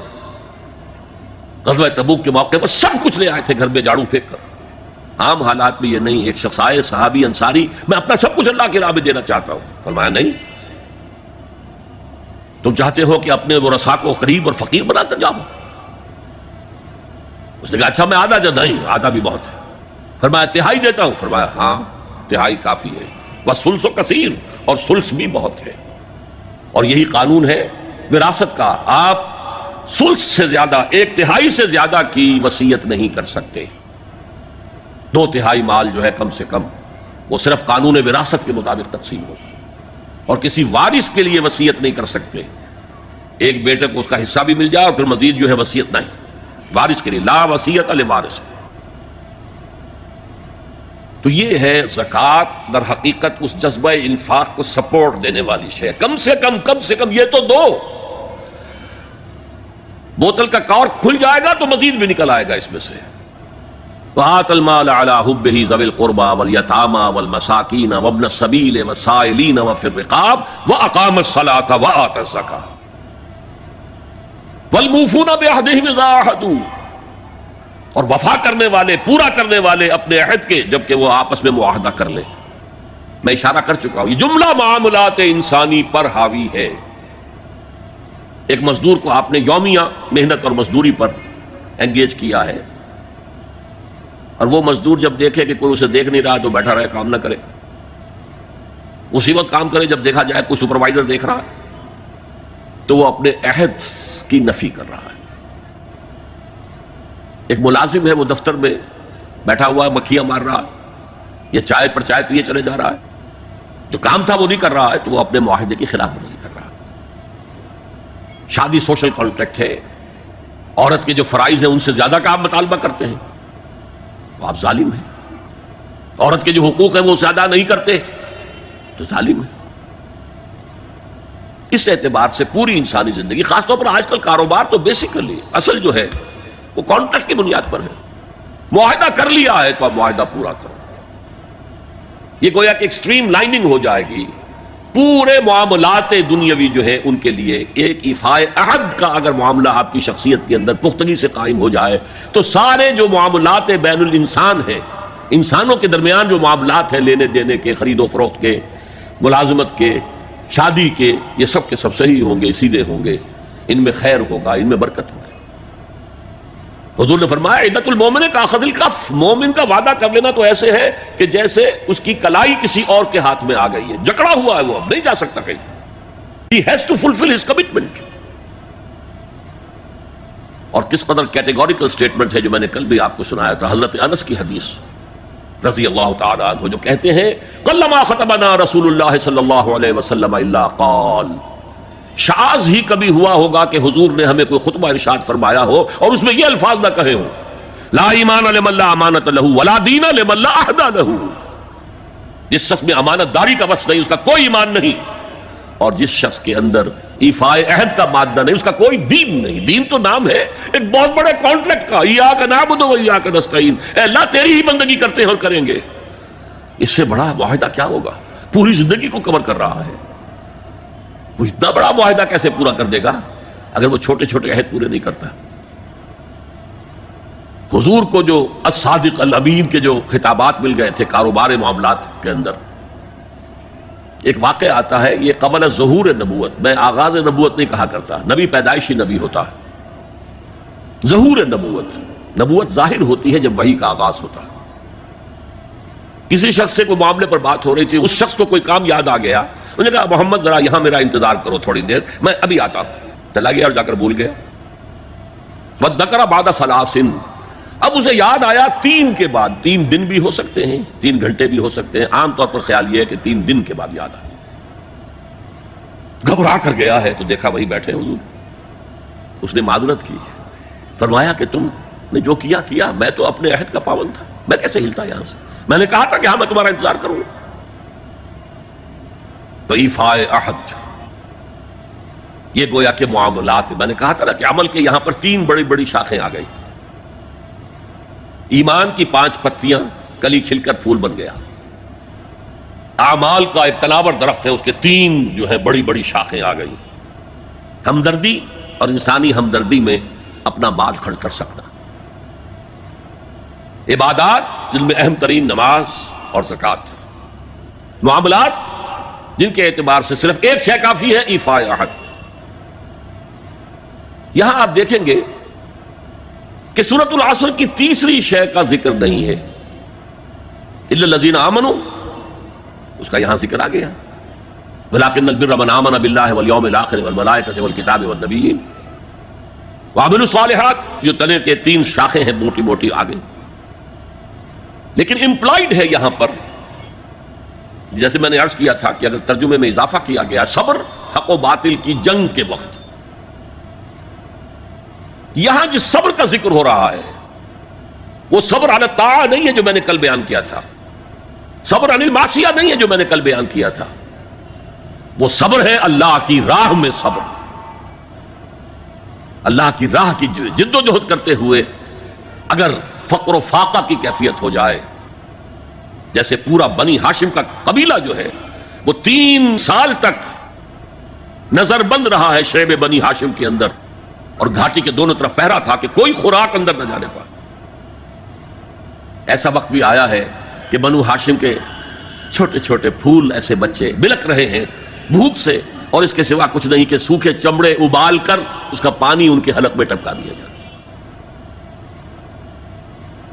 غزوہ تبوک کے موقع پر سب کچھ لے آئے تھے گھر میں جھاڑو پھینک کر. عام حالات میں یہ نہیں، ایک شخص آئے صحابی انصاری، میں اپنا سب کچھ اللہ کی راہ میں دینا چاہتا ہوں. فرمایا نہیں، تم چاہتے ہو کہ اپنے ورثاء کو غریب اور فقیر بنا کر جاؤ؟ اس نے کہا اچھا میں آدھا، جو نہیں آدھا بھی بہت ہے. فرمایا تہائی دیتا ہوں؟ فرمایا ہاں تہائی کافی ہے، والثلث کثیر، اور ثلث بھی بہت ہے۔ اور یہی قانون ہے وراثت کا، آپ ثلث سے زیادہ، ایک تہائی سے زیادہ کی وصیت نہیں کر سکتے۔ 2/3 مال جو ہے کم سے کم وہ صرف قانون وراثت کے مطابق تقسیم ہوگا، اور کسی وارث کے لیے وصیت نہیں کر سکتے۔ ایک بیٹے کو اس کا حصہ بھی مل جائے اور پھر مزید جو ہے وصیت نہیں، وارث کے لیے لا وصیت لوارث۔ تو یہ ہے زکوٰۃ، در حقیقت اس جذبہ انفاق کو سپورٹ دینے والی شے، کم سے کم یہ تو دو۔ بوتل کا کارک کھل جائے گا تو مزید بھی نکل آئے گا اس میں سے۔ وآت المال على حبه ذوي القربى واليتامى والمساكين وابن السبيل والسائلين وفي الرقاب وأقام الصلاة وآتى الزكاة والموفون بعهدهم إذا عاهدوا، اور وفا کرنے والے، پورا کرنے والے اپنے عہد کے جبکہ وہ آپس میں معاہدہ کر لیں۔ میں اشارہ کر چکا ہوں یہ جملہ معاملات انسانی پر حاوی ہے۔ ایک مزدور کو آپ نے یومیہ محنت اور مزدوری پر انگیج کیا ہے، اور وہ مزدور جب دیکھے کہ کوئی اسے دیکھ نہیں رہا تو بیٹھا رہے، کام نہ کرے، اسی وقت کام کرے جب دیکھا جائے کوئی سپروائزر دیکھ رہا ہے تو وہ اپنے عہد کی نفی کر رہا ہے۔ ایک ملازم ہے، وہ دفتر میں بیٹھا ہوا ہے، مکھیاں مار رہا ہے یا چائے پر چائے پیے چلے جا رہا ہے، جو کام تھا وہ نہیں کر رہا ہے تو وہ اپنے معاہدے کی خلاف ورزی کر رہا ہے۔ شادی سوشل کانٹریکٹ ہے، عورت کے جو فرائض ہیں ان سے زیادہ کا آپ مطالبہ کرتے ہیں، آپ ظالم ہیں۔ عورت کے جو حقوق ہیں وہ زیادہ نہیں کرتے تو ظالم ہیں۔ اس اعتبار سے پوری انسانی زندگی، خاص طور پر آج کل کاروبار تو بیسیکلی اصل جو ہے وہ کانٹریکٹ کی بنیاد پر ہے۔ معاہدہ کر لیا ہے تو آپ معاہدہ پورا کرو۔ یہ گویا کہ ایکسٹریم لائننگ ہو جائے گی۔ پورے معاملات دنیاوی جو ہے ان کے لیے ایک ایفائے عہد کا اگر معاملہ آپ کی شخصیت کے اندر پختگی سے قائم ہو جائے تو سارے جو معاملات بین الانسان ہیں، انسانوں کے درمیان جو معاملات ہیں، لینے دینے کے، خرید و فروخت کے، ملازمت کے، شادی کے، یہ سب کے سب صحیح ہوں گے، سیدھے ہوں گے، ان میں خیر ہوگا، ان میں برکت ہوگی۔ حضور نے فرمایا عدت المومن کا اخذ الکف، مومن کا وعدہ کر لینا تو ایسے ہے کہ جیسے اس کی کلائی کسی اور کے ہاتھ میں آ گئی ہے، جکڑا ہوا ہے، وہ اب نہیں جا سکتا کہیں۔ He has to fulfill his commitment۔ اور کس قدر کیٹیگوریکل سٹیٹمنٹ ہے جو میں نے کل بھی آپ کو سنایا تھا، حضرت انس کی حدیث رضی اللہ تعالی عنہ جو کہتے ہیں قلما خطبنا رسول اللہ صلی اللہ علیہ وسلم الا قال، شاذ ہی کبھی ہوا ہوگا کہ حضور نے ہمیں کوئی خطبہ ارشاد فرمایا ہو اور اس میں یہ الفاظ نہ کہے ہوں، لا ایمان لمن لا امانت له ولا دین لمن لا عہد له، جس شخص میں امانت داری کا وصف نہیں، اس کا کوئی ایمان نہیں، اور جس شخص کے اندر ایفائے عہد کا مادہ نہیں، اس کا کوئی دین نہیں۔ دین تو نام ہے ایک بہت بڑے کانٹریکٹ کا، ایاک نعبد و ایاک نستعین، اے اللہ تیری ہی بندگی کرتے ہیں اور کریں گے۔ اس سے بڑا معاہدہ کیا ہوگا؟ پوری زندگی کو کور کر رہا ہے۔ وہ اتنا بڑا معاہدہ کیسے پورا کر دے گا اگر وہ چھوٹے چھوٹے عہد پورے نہیں کرتا؟ حضور کو جو الصادق الامین کے جو خطابات مل گئے تھے کاروبار معاملات کے اندر، ایک واقعہ آتا ہے، یہ قبل ظہور نبوت، میں آغاز نبوت نہیں کہا کرتا، نبی پیدائشی نبی ہوتا ہے۔ ظہور نبوت، نبوت ظاہر ہوتی ہے جب وحی کا آغاز ہوتا ہے۔ کسی شخص سے کوئی معاملے پر بات ہو رہی تھی، اس شخص کو کوئی کام یاد آ گیا، انہوں نے کہا محمد ذرا یہاں میرا انتظار کرو تھوڑی دیر، میں ابھی آتا ہوں۔ چلا گیا اور جا کر بھول گیا۔ وَذَكَرَ بَعْدَ ثَلَاثٍ، اب اسے یاد آیا 3 کے بعد، 3 دن بھی ہو سکتے ہیں، 3 گھنٹے بھی ہو سکتے ہیں، عام طور پر خیال یہ ہے کہ 3 دن کے بعد یاد آیا۔ گھبرا کر گیا ہے تو دیکھا وہی بیٹھے حضور۔ اس نے معذرت کی، فرمایا کہ تم نے جو کیا، میں تو اپنے عہد کا پابند تھا، میں کیسے ہلتا یہاں سے؟ میں نے کہا تھا کہ ہاں میں تمہارا انتظار کروں گا۔ تو ایفائے عہد یہ گویا کہ معاملات، میں نے کہا تھا نا کہ عمل کے یہاں پر 3 بڑی بڑی شاخیں آ گئی۔ ایمان کی 5 پتیاں، کلی کھل کر پھول بن گیا۔ اعمال کا ایک تناور درخت ہے، اس کے 3 جو ہے بڑی بڑی شاخیں آ گئی۔ ہمدردی اور انسانی ہمدردی میں اپنا مال خرچ کر سکنا، عبادات جن میں اہم ترین نماز اور زکوٰۃ، معاملات جن کے اعتبار سے صرف ایک شے کافی ہے، ایفائے عہد۔ یہاں آپ دیکھیں گے کہ سورۃ العصر کی تیسری شے کا ذکر نہیں ہے، الا الذین آمنوا، اس کا یہاں ذکر آ گیا، ولکن البر من آمن باللہ والیوم الآخر والملائکۃ والکتاب والنبیین وعملوا الصالحات، جو تنے کے 3 شاخیں ہیں موٹی موٹی آگے. لیکن امپلائڈ ہے یہاں پر، جیسے میں نے عرض کیا تھا کہ اگر ترجمے میں اضافہ کیا گیا صبر حق و باطل کی جنگ کے وقت، یہاں جس صبر کا ذکر ہو رہا ہے وہ صبر علی الطاعہ نہیں ہے جو میں نے کل بیان کیا تھا، صبر علی المعصیہ نہیں ہے جو میں نے کل بیان کیا تھا، وہ صبر ہے اللہ کی راہ میں صبر، اللہ کی راہ کی جد و جہد کرتے ہوئے اگر فقر و فاقہ کی کیفیت ہو جائے، جیسے پورا بنی ہاشم کا قبیلہ جو ہے وہ 3 سال تک نظر بند رہا ہے شعب بنی ہاشم کے اندر، اور گھاٹی کے دونوں طرف پہرا تھا کہ کوئی خوراک اندر نہ جانے پائے. ایسا وقت بھی آیا ہے کہ بنو ہاشم کے چھوٹے چھوٹے پھول ایسے بچے بلک رہے ہیں بھوک سے، اور اس کے سوا کچھ نہیں کہ سوکھے چمڑے ابال کر اس کا پانی ان کے حلق میں ٹپکا دیا جائے.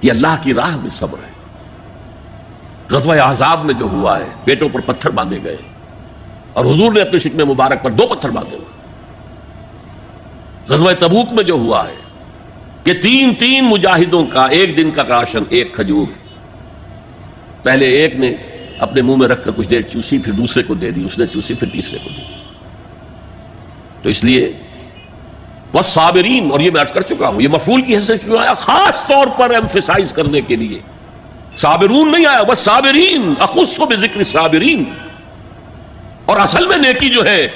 یہ اللہ کی راہ میں صبر ہے. غزوہ احزاب میں جو ہوا ہے پیٹوں پر پتھر باندھے گئے، اور حضور نے اپنے شکم مبارک پر 2 پتھر باندھے ہوئے. غزوہ تبوک میں جو ہوا ہے کہ 3 مجاہدوں کا 1 دن کا راشن 1 کھجور، پہلے ایک نے اپنے منہ میں رکھ کر کچھ دیر چوسی، پھر دوسرے کو دے دی، اس نے چوسی، پھر تیسرے کو دی. تو اس لیے والصابرین، اور یہ میں عرض کر چکا ہوں، یہ مفعول کی حیثیت سے کیوں آیا؟ خاص طور پر ایمفسائز کرنے کے لیے. صابرون نہیں آیا، والصابرین، اخص بذکر الصابرین. اور اصل میں نیکی جو ہے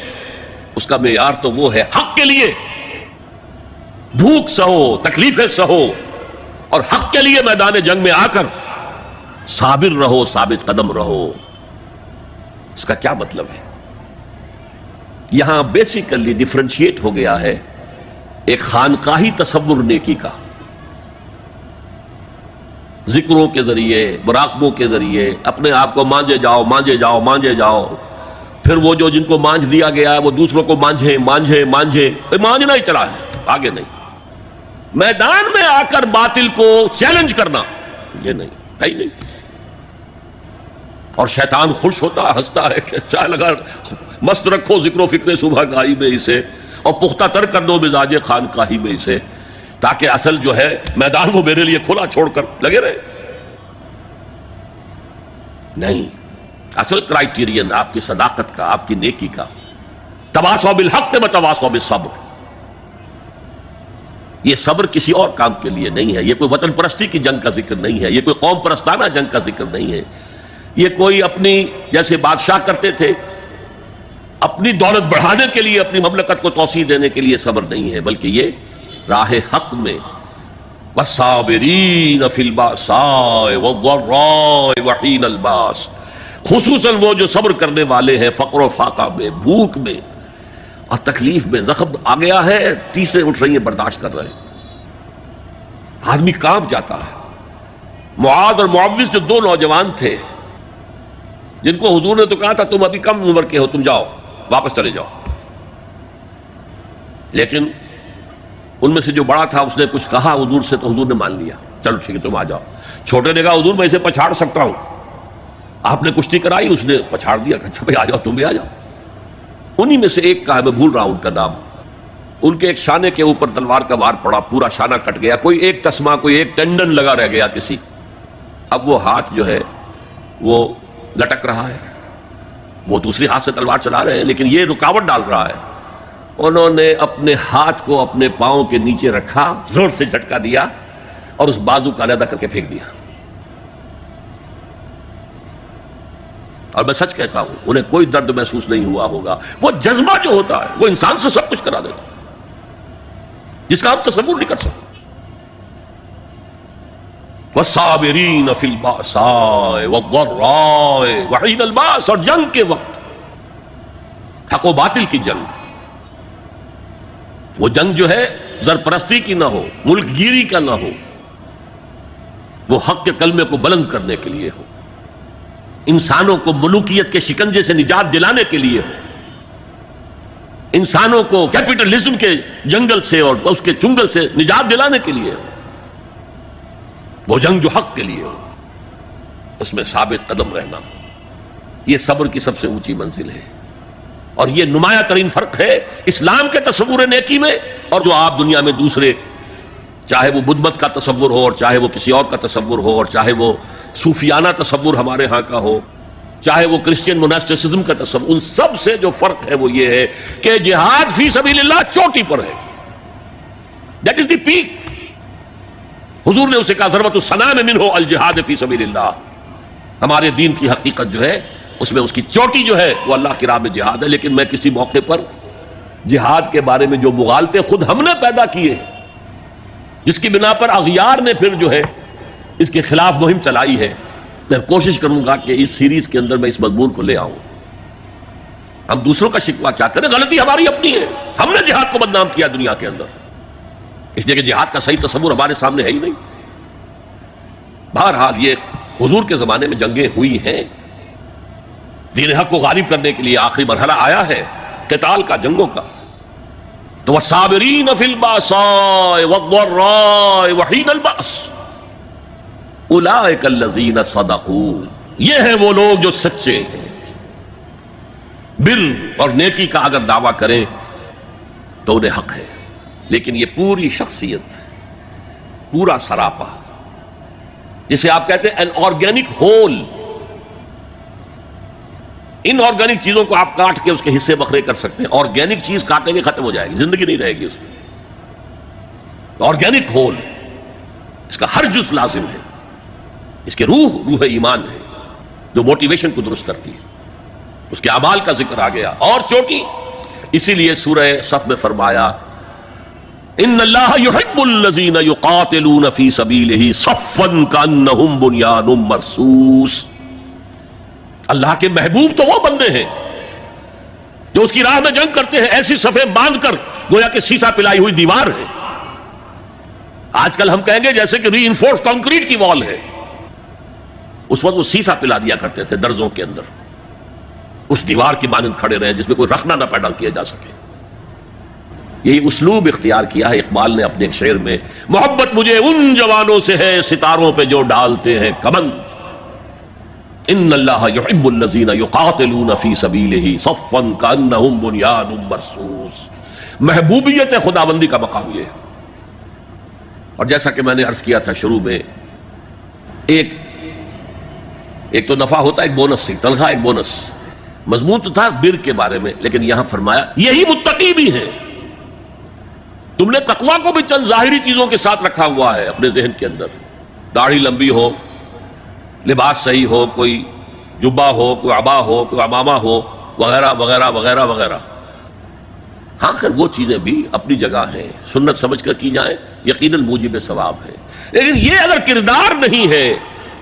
اس کا معیار تو وہ ہے حق کے لیے بھوک سہو، تکلیفیں سہو، اور حق کے لیے میدان جنگ میں آ کر صابر رہو، ثابت قدم رہو. اس کا کیا مطلب ہے؟ یہاں بیسیکلی ڈیفرنشیٹ ہو گیا ہے ایک خانقاہی تصور نیکی کا، ذکروں کے ذریعے، مراقبوں کے ذریعے اپنے آپ کو مانجے جاؤ مانجے جاؤ مانجے جاؤ، پھر وہ جو جن کو مانج دیا گیا ہے وہ دوسروں کو مانجھے مانجھے مانجھے، مانجنا ہی چلا ہے، آگے نہیں. میدان میں آ کر باطل کو چیلنج کرنا یہ نہیں ہے ہی نہیں. اور شیطان خوش ہوتا ہے، ہنستا ہے کہ اچھا لگا، مست رکھو ذکر و فکر صبح گاہی میں اسے، اور پختہ تر کر دو مزاج خانقاہی میں اسے، تاکہ اصل جو ہے میدان وہ میرے لیے کھلا چھوڑ کر لگے رہے. نہیں، اصل کرائیٹیرین آپ کی صداقت کا، آپ کی نیکی کا، تواصوا بالحق وتواصوا بالصبر. یہ صبر کسی اور کام کے لیے نہیں ہے، یہ کوئی وطن پرستی کی جنگ کا ذکر نہیں ہے، یہ کوئی قوم پرستانہ جنگ کا ذکر نہیں ہے، یہ کوئی اپنی جیسے بادشاہ کرتے تھے اپنی دولت بڑھانے کے لیے، اپنی مملکت کو توسیع دینے کے لیے صبر نہیں ہے، بلکہ یہ راہ حق میں والصابرین فی البأساء والضراء وحین الباس، خصوصاً وہ جو صبر کرنے والے ہیں فقر و فاقہ میں، بھوک میں اور تکلیف میں. زخم آ گیا ہے، تیسرے اٹھ رہی ہیں، برداشت کر رہے ہیں، آدمی کانپ جاتا ہے. معاذ اور معوذ جو 2 نوجوان تھے جن کو حضور نے تو کہا تھا تم ابھی کم عمر کے ہو، تم جاؤ واپس چلے جاؤ، لیکن ان میں سے جو بڑا تھا اس نے کچھ کہا حضور سے تو حضور نے مان لیا، چلو ٹھیک ہے تم آ جاؤ. چھوٹے نے کہا حضور میں اسے پچھاڑ سکتا ہوں. آپ نے کشتی کرائی، اس نے پچھاڑ دیا کہ اچھا بھائی آ جاؤ، تم بھی آ جاؤ. انہی میں سے ایک کا ہے، میں بھول رہا ہوں ان کا نام، ان کے ایک شانے کے اوپر تلوار کا وار پڑا، پورا شانہ کٹ گیا، کوئی ایک تسمہ، کوئی ایک ٹینڈن لگا رہ گیا کسی. اب وہ ہاتھ جو ہے وہ لٹک رہا ہے، وہ دوسری ہاتھ سے تلوار چلا رہے ہیں لیکن یہ رکاوٹ ڈال رہا ہے. انہوں نے اپنے ہاتھ کو اپنے پاؤں کے نیچے رکھا، زور سے جھٹکا دیا اور اس بازو کا علیحدہ کر کے پھینک دیا. اور میں سچ کہتا ہوں انہیں کوئی درد محسوس نہیں ہوا ہوگا. وہ جذبہ جو ہوتا ہے وہ انسان سے سب کچھ کرا دیتا ہے جس کا آپ تصور نہیں کر سکتے. والصابرین فی البأساء والضراء وحین الباس، اور جنگ کے وقت حق و باطل کی جنگ، وہ جنگ جو ہے زرپرستی کی نہ ہو، ملک گیری کا نہ ہو، وہ حق کے کلمے کو بلند کرنے کے لیے ہو، انسانوں کو ملوکیت کے شکنجے سے نجات دلانے کے لیے ہو، انسانوں کو کیپٹلزم کے جنگل سے اور اس کے چنگل سے نجات دلانے کے لیے ہو، وہ جنگ جو حق کے لیے ہو. اس میں ثابت قدم رہنا، یہ صبر کی سب سے اونچی منزل ہے، اور یہ نمایاں ترین فرق ہے اسلام کے تصور نیکی میں اور جو آپ دنیا میں دوسرے، چاہے وہ بدھ مت کا تصور ہو، اور چاہے وہ کسی اور کا تصور ہو، اور چاہے وہ صوفیانہ تصور ہمارے ہاں کا ہو، چاہے وہ کرسچین موناسٹسزم کا تصور، ان سب سے جو فرق ہے وہ یہ ہے کہ جہاد فی سبیل اللہ چوٹی پر ہے، دیٹ از دی پیک۔ حضور نے اسے کہا ضربۃ السنام منہ الجہاد فی سبیل اللہ، ہمارے دین کی حقیقت جو ہے اس میں اس کی چوٹی جو ہے وہ اللہ کی راہ میں جہاد ہے۔ لیکن میں کسی موقع پر جہاد کے بارے میں جو مغالطے خود ہم نے پیدا کیے ہیں، جس کی بنا پر اغیار نے پھر جو ہے اس کے خلاف مہم چلائی ہے، میں کوشش کروں گا کہ اس سیریز کے اندر میں اس مضمون کو لے آؤں۔ ہم دوسروں کا شکوہ کیا کریں، غلطی ہماری اپنی ہے، ہم نے جہاد کو بدنام کیا دنیا کے اندر، اس لیے کہ جہاد کا صحیح تصور ہمارے سامنے ہے ہی نہیں۔ بہرحال یہ حضور کے زمانے میں جنگیں ہوئی ہیں، دین حق کو غالب کرنے کے لیے آخری مرحلہ آیا ہے قتال کا، جنگوں کا۔ تو والصابرین فی الباساء والضراء وحین البأس اولئک الذین صدقوا، یہ ہیں وہ لوگ جو سچے ہیں، بر اور نیکی کا اگر دعویٰ کریں تو انہیں حق ہے، لیکن یہ پوری شخصیت، پورا سراپا، جسے آپ کہتے ہیں این آرگینک ہول، ان آرگینک چیزوں کو آپ کاٹ کے اس کے حصے بکھرے کر سکتے ہیں، آرگینک چیز کاٹیں گے ختم ہو جائے گی، زندگی نہیں رہے گی اس میں۔ آرگینک ہول، اس کا ہر جز لازم ہے، اس کے روح ایمان ہے جو موٹیویشن کو درست کرتی ہے، اس کے اعمال کا ذکر آ گیا۔ اور چوٹی، اسی لیے سورہ صف میں فرمایا ان اللہ یحب الذین یقاتلون فی سبیلہ صفا کانہم بنیان مرصوص، اللہ کے محبوب تو وہ بندے ہیں جو اس کی راہ میں جنگ کرتے ہیں ایسی صفیں باندھ کر گویا کہ سیسا پلائی ہوئی دیوار ہے۔ آج کل ہم کہیں گے جیسے کہ ری انفورس کنکریٹ کی وال ہے، اس وقت وہ سیسا پلا دیا کرتے تھے درزوں کے اندر، اس دیوار کی مانند کھڑے رہے جس میں کوئی رخنہ نہ پیدا کیا جا سکے۔ یہی اسلوب اختیار کیا ہے اقبال نے اپنے ایک شعر میں، محبت مجھے ان جوانوں سے ہے ستاروں پہ جو ڈالتے ہیں کمند، ان اللہ یحب الذین یقاتلون فی سبیلہ صفا کانہم بنیان مرصوص۔ محبوبیت خداوندی کا مقام یہ ہے۔ اور جیسا کہ میں نے عرض کیا تھا شروع میں، ایک تو نفع ہوتا ہے، ایک بونس، ایک تنخواہ، ایک بونس۔ مضمون تو تھا بر کے بارے میں، لیکن یہاں فرمایا یہی متقی بھی ہیں۔ تم نے تقویٰ کو بھی چند ظاہری چیزوں کے ساتھ رکھا ہوا ہے اپنے ذہن کے اندر، داڑھی لمبی ہو، لباس صحیح ہو، کوئی جبہ ہو، کوئی عبا ہو، کوئی عمامہ ہو، وغیرہ وغیرہ وغیرہ وغیرہ۔ ہاں خیر وہ چیزیں بھی اپنی جگہ ہیں، سنت سمجھ کر کی جائیں، یقیناً موجب ثواب ہے، لیکن یہ اگر کردار نہیں ہے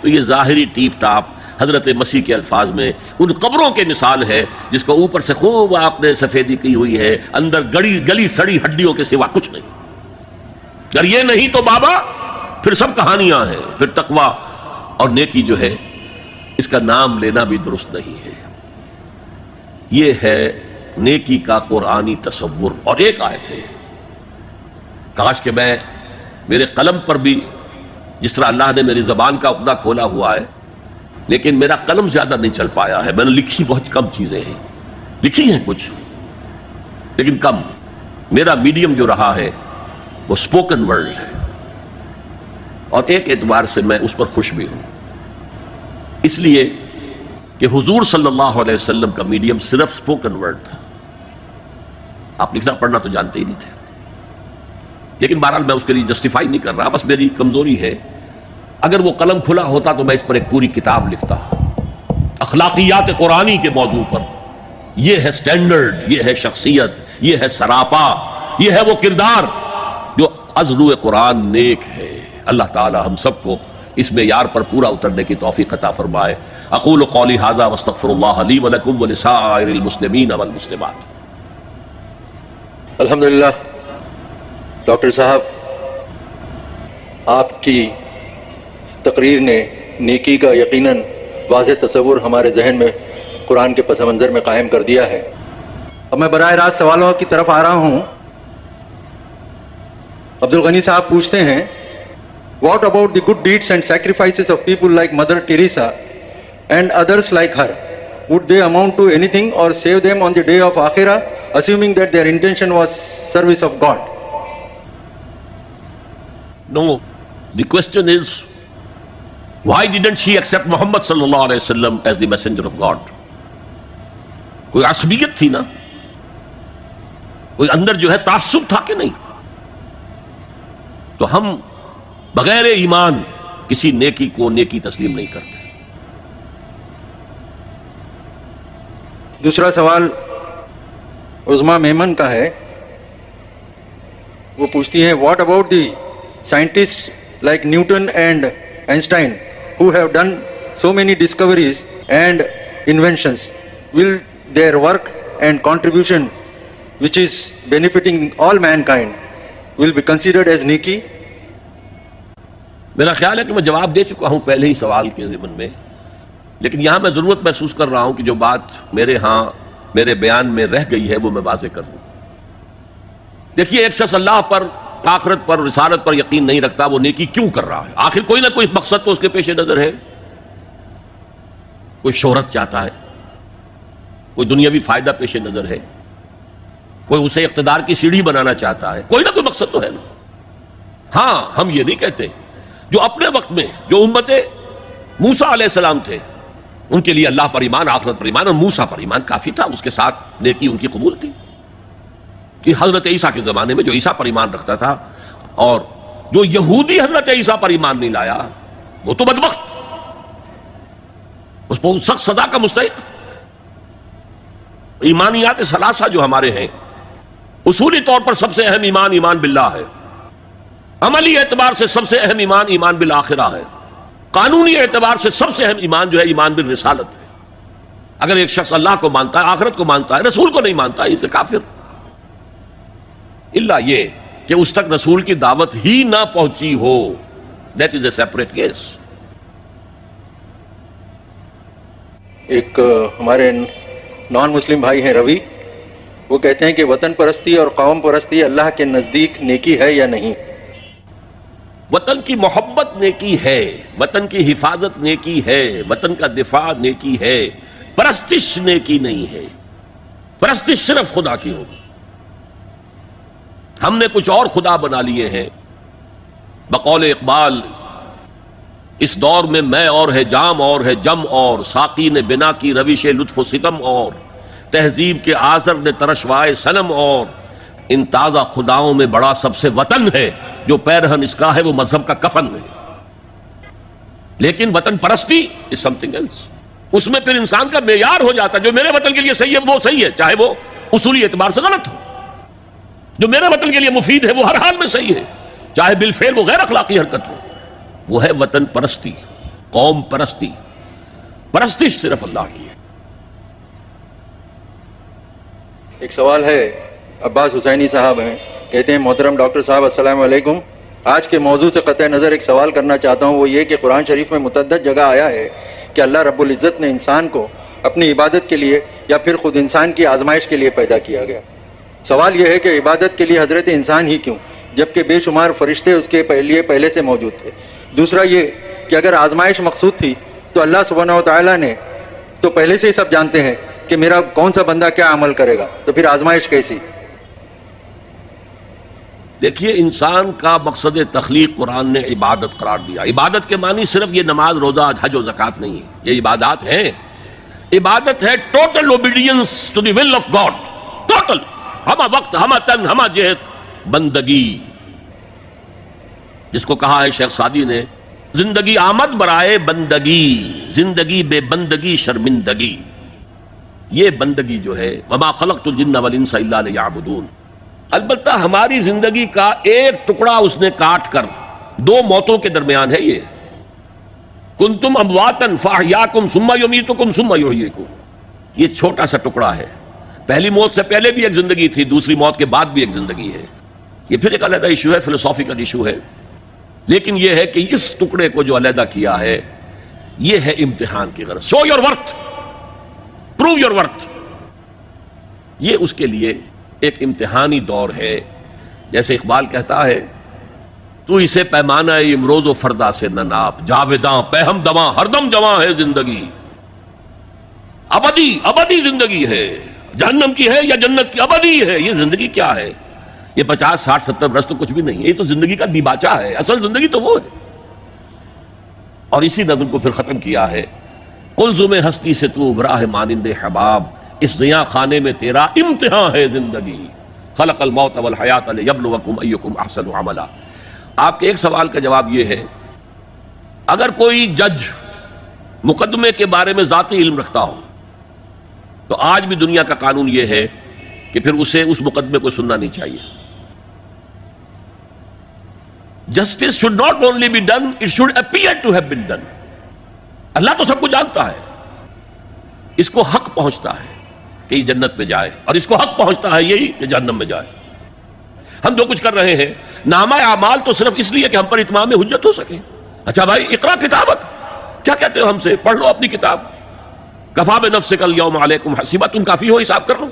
تو یہ ظاہری ٹیپ ٹاپ حضرت مسیح کے الفاظ میں ان قبروں کے مثال ہے جس کو اوپر سے خوب آپ نے سفیدی کی ہوئی ہے، اندر گلی سڑی ہڈیوں کے سوا کچھ نہیں۔ اگر یہ نہیں تو بابا پھر سب کہانیاں ہیں، پھر تقوی اور نیکی جو ہے اس کا نام لینا بھی درست نہیں ہے۔ یہ ہے نیکی کا قرآنی تصور۔ اور ایک آیت ہے، کاش کہ میں میرے قلم پر بھی، جس طرح اللہ نے میری زبان کا اپنا کھولا ہوا ہے، لیکن میرا قلم زیادہ نہیں چل پایا ہے، میں نے لکھی بہت کم چیزیں ہیں، لکھی ہیں کچھ لیکن کم۔ میرا میڈیم جو رہا ہے وہ سپوکن ورڈ ہے، اور ایک اعتبار سے میں اس پر خوش بھی ہوں، اس لیے کہ حضور صلی اللہ علیہ وسلم کا میڈیم صرف سپوکن ورڈ تھا، آپ لکھنا پڑھنا تو جانتے ہی نہیں تھے۔ لیکن بہرحال میں اس کے لیے جسٹیفائی نہیں کر رہا، بس میری کمزوری ہے۔ اگر وہ قلم کھلا ہوتا تو میں اس پر ایک پوری کتاب لکھتا، اخلاقیات قرآنی کے موضوع پر۔ یہ ہے سٹینڈرڈ، یہ ہے شخصیت، یہ ہے سراپا، یہ ہے وہ کردار جو از روئے قرآن نیک ہے۔ اللہ تعالی ہم سب کو اس معیار پر پورا اترنے کی توفیق عطا فرمائے۔ اقول قولی ھذا واستغفر اللہ لی ولکم ولسائر المسلمین والمسلمات۔ الحمدللہ ڈاکٹر صاحب، آپ کی تقریر نے نیکی کا یقیناً واضح تصور ہمارے ذہن میں قرآن کے پس منظر میں قائم کر دیا ہے۔ اب میں براہ راست سوالوں کی طرف آ رہا ہوں۔ عبدالغنی صاحب پوچھتے ہیں، what about the good deeds and sacrifices of people like mother Teresa and others like her, would they amount to anything or save them on the day of Akhirah, assuming that their intention was service of God? No, the question is, why didn't she accept Muhammad sallallahu alaihi wasallam as the messenger of God? کوئی عصبیت تھی نا, کوئی اندر جو ہے تعصب تھا کہ نہیں؟ تو ہم بغیر ایمان کسی نیکی کو نیکی تسلیم نہیں کرتے. دوسرا سوال عظما میمن کا ہے. وہ پوچھتی ہیں, what about the scientists like Newton and Einstein who have done so many discoveries and inventions? Will their work and contribution, which is benefiting all mankind, will be considered as نیکی؟ میرا خیال ہے کہ میں جواب دے چکا ہوں پہلے ہی سوال کے ضمن میں, لیکن یہاں میں ضرورت محسوس کر رہا ہوں کہ جو بات میرے بیان میں رہ گئی ہے وہ میں واضح کر دوں. دیکھیے, ایک شخص اللہ پر, آخرت پر, رسالت پر یقین نہیں رکھتا, وہ نیکی کیوں کر رہا ہے؟ آخر کوئی نہ کوئی مقصد تو اس کے پیش نظر ہے. کوئی شہرت چاہتا ہے, کوئی دنیاوی فائدہ پیش نظر ہے, کوئی اسے اقتدار کی سیڑھی بنانا چاہتا ہے, کوئی نہ کوئی مقصد تو ہے نا. ہاں, ہم یہ نہیں کہتے جو اپنے وقت میں جو امت موسیٰ علیہ السلام تھے ان کے لیے اللہ پر ایمان, آخرت پر ایمان اور موسیٰ پر ایمان کافی تھا, اس کے ساتھ نیکی ان کی قبول تھی. کہ حضرت عیسیٰ کے زمانے میں جو عیسیٰ پر ایمان رکھتا تھا اور جو یہودی حضرت عیسیٰ پر ایمان نہیں لایا, وہ تو بدبخت, اس کو سخت سزا کا مستحق. ایمانیات ثلاثہ جو ہمارے ہیں, اصولی طور پر سب سے اہم ایمان ایمان باللہ ہے, عملی اعتبار سے سب سے اہم ایمان ایمان بالآخرہ ہے, قانونی اعتبار سے سب سے اہم ایمان جو ہے ایمان بالرسالت ہے. اگر ایک شخص اللہ کو مانتا ہے, آخرت کو مانتا ہے, رسول کو نہیں مانتا ہے, اسے کافر. الا یہ کہ اس تک رسول کی دعوت ہی نہ پہنچی ہو, that is a separate case. ایک ہمارے نان مسلم بھائی ہیں روی, وہ کہتے ہیں کہ وطن پرستی اور قوم پرستی اللہ کے نزدیک نیکی ہے یا نہیں؟ وطن کی محبت نیکی ہے, وطن کی حفاظت نیکی ہے, وطن کا دفاع نیکی ہے, پرستش نیکی نہیں ہے. پرستش صرف خدا کی ہوگی. ہم نے کچھ اور خدا بنا لیے ہیں. بقول اقبال, اس دور میں میں اور ہے جام اور ہے جم اور, ساقی نے بنا کی روش لطف و ستم اور, تہذیب کے آزر نے ترشوائے صنم اور, ان تازہ خداؤں میں بڑا سب سے وطن ہے, جو پیرہن اس کا ہے وہ مذہب کا کفن ہے. لیکن وطن پرستی از سم تھنگ ایلس. اس میں پھر انسان کا معیار ہو جاتا ہے, جو میرے وطن کے لیے صحیح ہے وہ صحیح ہے, چاہے وہ اصولی اعتبار سے غلط ہو. جو میرے وطن کے لیے مفید ہے وہ ہر حال میں صحیح ہے, چاہے بالفعل وہ غیر اخلاقی حرکت ہو. وہ ہے وطن پرستی, قوم پرستی. پرستش صرف اللہ کی ہے. ایک سوال ہے, عباس حسینی صاحب ہیں, کہتے ہیں محترم ڈاکٹر صاحب السلام علیکم, آج کے موضوع سے قطع نظر ایک سوال کرنا چاہتا ہوں. وہ یہ کہ قرآن شریف میں متعدد جگہ آیا ہے کہ اللہ رب العزت نے انسان کو اپنی عبادت کے لیے یا پھر خود انسان کی آزمائش کے لیے پیدا کیا گیا. سوال یہ ہے کہ عبادت کے لیے حضرت انسان ہی کیوں, جبکہ بے شمار فرشتے اس کے لیے پہلے سے موجود تھے؟ دوسرا یہ کہ اگر آزمائش مقصود تھی تو اللہ سبحانہ و تعالیٰ نے تو پہلے سے ہی سب جانتے ہیں کہ میرا کون سا بندہ کیا عمل کرے گا, تو پھر آزمائش کیسی؟ دیکھیے, انسان کا مقصد تخلیق قرآن نے عبادت قرار دیا. عبادت کے معنی صرف یہ نماز, روزہ, حج و زکوٰۃ نہیں ہے. یہ عبادات ہیں. عبادت ہے total obedience to the will of God, total, ہمہ وقت, ہمہ تن, ہمہ جہت بندگی, جس کو کہا ہے شیخ سعدی نے, زندگی آمد برائے بندگی, زندگی بے بندگی شرمندگی. یہ بندگی جو ہے, وما خلقت الجن والانس الا لیعبدون. البتہ ہماری زندگی کا ایک ٹکڑا اس نے کاٹ کر, دو موتوں کے درمیان ہے یہ, کنتم امواتا فاحیاکم ثم یمیتکم ثم یحییکم. یہ چھوٹا سا ٹکڑا ہے. پہلی موت سے پہلے بھی ایک زندگی تھی, دوسری موت کے بعد بھی ایک زندگی ہے. یہ پھر ایک علیحدہ ایشو ہے, فلسافیکل ایشو ہے. لیکن یہ ہے کہ اس ٹکڑے کو جو علیحدہ کیا ہے, یہ ہے امتحان کی غرض. Show your worth, prove your worth. یہ اس کے لیے ایک امتحانی دور ہے. جیسے اقبال کہتا ہے, تو اسے پیمانہ امروز و فردا سے نہ ناپ, جاویداں پہم دواں ہر دم جواں ہے زندگی. ابدی ابدی زندگی ہے، جہنم کی ہے یا جنت کی، ابدی ہے. یہ زندگی کیا ہے؟ یہ 50 60 70 برس تو کچھ بھی نہیں ہے، یہ تو زندگی کا دیباچہ ہے. اصل زندگی تو وہ ہے. اور اسی نظم کو پھر ختم کیا ہے، قلزم ہستی سے تو ابھرا ہے مانند حباب، اس زیاں خانے میں تیرا امتحان ہے زندگی. خلق الموت والحیات لیبلوکم ایکم احسن عملا. آپ کے ایک سوال کا جواب یہ ہے، اگر کوئی جج مقدمے کے بارے میں ذاتی علم رکھتا ہو تو آج بھی دنیا کا قانون یہ ہے کہ پھر اسے اس مقدمے کو سننا نہیں چاہیے. Justice should not only be done, it should appear to have been done. اللہ تو سب کو جانتا ہے، اس کو حق پہنچتا ہے کہ یہ جنت میں جائے، اور اس کو حق پہنچتا ہے یہی کہ جہنم میں جائے. ہم جو کچھ کر رہے ہیں نامہ اعمال تو صرف اس لیے کہ ہم پر اتمام حجت ہو سکے. اچھا بھائی اقرا کتابک، کیا کہتے ہو ہم سے؟ پڑھ لو اپنی کتاب. کفا بنفسک اليوم علیکم حسیبا، تم کافی ہو حساب کر لو.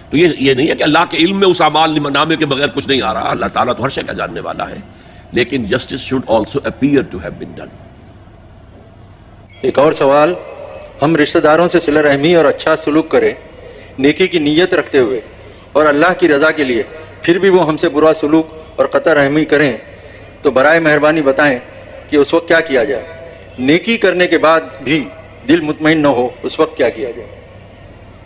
تو یہ نہیں ہے کہ اللہ کے علم میں اس اعمال نامے کے بغیر کچھ نہیں آ رہا. اللہ تعالیٰ تو ہر شے کا جاننے والا ہے، لیکن justice should also appear to have been done. ایک اور سوال، ہم رشتہ داروں سے صلہ رحمی اور اچھا سلوک کریں نیکی کی نیت رکھتے ہوئے اور اللہ کی رضا کے لیے، پھر بھی وہ ہم سے برا سلوک اور قطع رحمی کریں تو برائے مہربانی بتائیں کہ اس وقت کیا کیا جائے. نیکی کرنے کے بعد بھی دل مطمئن نہ ہو، اس وقت کیا کیا جائے؟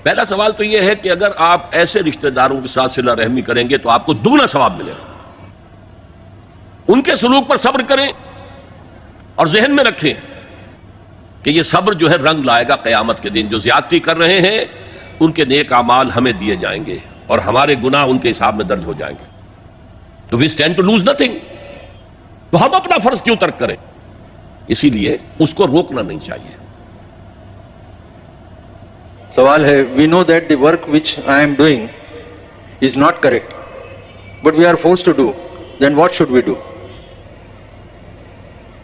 پہلا سوال تو یہ ہے کہ اگر آپ ایسے رشتہ داروں کے ساتھ صلہ رحمی کریں گے تو آپ کو دگنا ثواب ملے گا. ان کے سلوک پر صبر کریں اور ذہن میں رکھیں کہ یہ صبر جو ہے رنگ لائے گا قیامت کے دن. جو زیادتی کر رہے ہیں ان کے نیک اعمال ہمیں دیے جائیں گے اور ہمارے گناہ ان کے حساب میں درج ہو جائیں گے. تو we stand to lose nothing. تو ہم اپنا فرض کیوں ترک کریں؟ اسی لیے اس کو روکنا نہیں چاہیے. سوال ہے، we know that the work which I am doing is not correct but we are forced to do, then what should we do?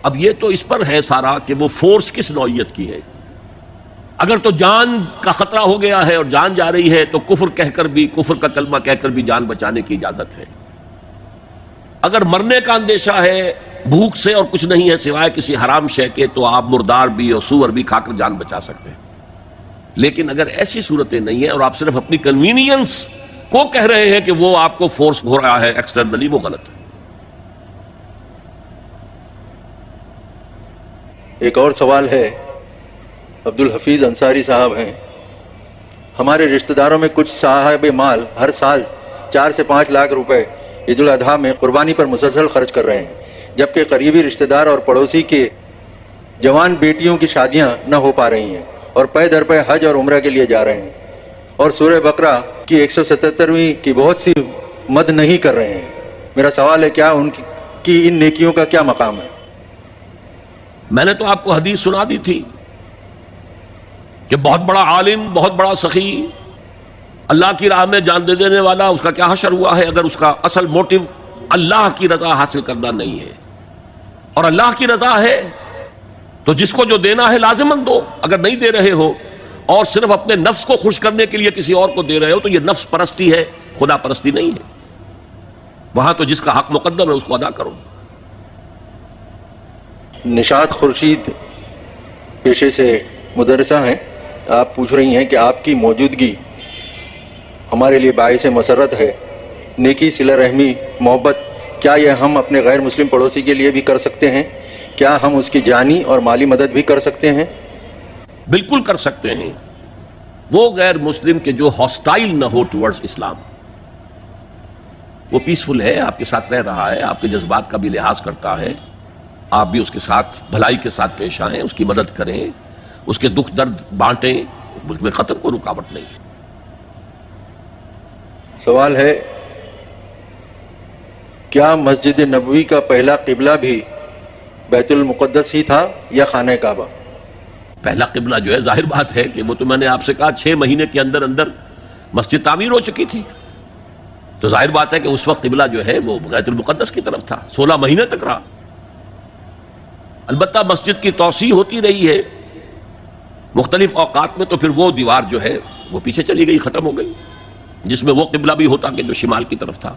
اب یہ تو اس پر ہے سارا کہ وہ فورس کس نوعیت کی ہے. اگر تو جان کا خطرہ ہو گیا ہے اور جان جا رہی ہے تو کفر کہہ کر بھی، کفر کا کلمہ کہہ کر بھی جان بچانے کی اجازت ہے. اگر مرنے کا اندیشہ ہے، بھوک سے اور کچھ نہیں ہے سوائے کسی حرام شے کے، تو آپ مردار بھی اور سور بھی کھا کر جان بچا سکتے ہیں. لیکن اگر ایسی صورتیں نہیں ہیں اور آپ صرف اپنی کنوینئنس کو کہہ رہے ہیں کہ وہ آپ کو فورس ہو رہا ہے ایکسٹرنلی، وہ غلط ہے. ایک اور سوال ہے، عبد الحفیظ انصاری صاحب ہیں، ہمارے رشتہ داروں میں کچھ صاحب مال ہر سال 4 سے 5 لاکھ روپے عید الاضحیٰ میں قربانی پر مسلسل خرچ کر رہے ہیں، جبکہ قریبی رشتہ دار اور پڑوسی کے جوان بیٹیوں کی شادیاں نہ ہو پا رہی ہیں اور پے در پے حج اور عمرہ کے لیے جا رہے ہیں، اور سورہ بقرہ کی 177ویں کی بہت سی مد نہیں کر رہے ہیں. میرا سوال ہے، کیا ان کی ان نیکیوں کا کیا مقام ہے؟ میں نے تو آپ کو حدیث سنا دی تھی کہ بہت بڑا عالم، بہت بڑا سخی، اللہ کی راہ میں جان دے دینے والا، اس کا کیا حشر ہوا ہے اگر اس کا اصل موٹیو اللہ کی رضا حاصل کرنا نہیں ہے. اور اللہ کی رضا ہے تو جس کو جو دینا ہے لازماً دو. اگر نہیں دے رہے ہو اور صرف اپنے نفس کو خوش کرنے کے لیے کسی اور کو دے رہے ہو تو یہ نفس پرستی ہے، خدا پرستی نہیں ہے. وہاں تو جس کا حق مقدم ہے اس کو ادا کرو. نشاط خورشید پیشے سے مدرسہ ہیں، آپ پوچھ رہی ہیں کہ آپ کی موجودگی ہمارے لیے باعث مسرت ہے. نیکی، صلہ رحمی، محبت، کیا یہ ہم اپنے غیر مسلم پڑوسی کے لیے بھی کر سکتے ہیں؟ کیا ہم اس کی جانی اور مالی مدد بھی کر سکتے ہیں؟ بالکل کر سکتے ہیں. وہ غیر مسلم کے جو ہاسٹائل نہ ہو ٹورڈز اسلام، وہ پیسفل ہے، آپ کے ساتھ رہ رہا ہے، آپ کے جذبات کا بھی لحاظ کرتا ہے، آپ بھی اس کے ساتھ بھلائی کے ساتھ پیش آئیں، اس کی مدد کریں، اس کے دکھ درد بانٹیں، اس میں خطر کوئی رکاوٹ نہیں ہے. سوال ہے، کیا مسجد نبوی کا پہلا قبلہ بھی بیت المقدس ہی تھا یا خانہ کعبہ؟ پہلا قبلہ جو ہے ظاہر بات ہے کہ وہ تو میں نے آپ سے کہا 6 مہینے کے اندر اندر مسجد تعمیر ہو چکی تھی، تو ظاہر بات ہے کہ اس وقت قبلہ جو ہے وہ بیت المقدس کی طرف تھا. 16 مہینے تک رہا. البتہ مسجد کی توسیع ہوتی رہی ہے مختلف اوقات میں، تو پھر وہ دیوار جو ہے وہ پیچھے چلی گئی، ختم ہو گئی، جس میں وہ قبلہ بھی ہوتا کہ جو شمال کی طرف تھا.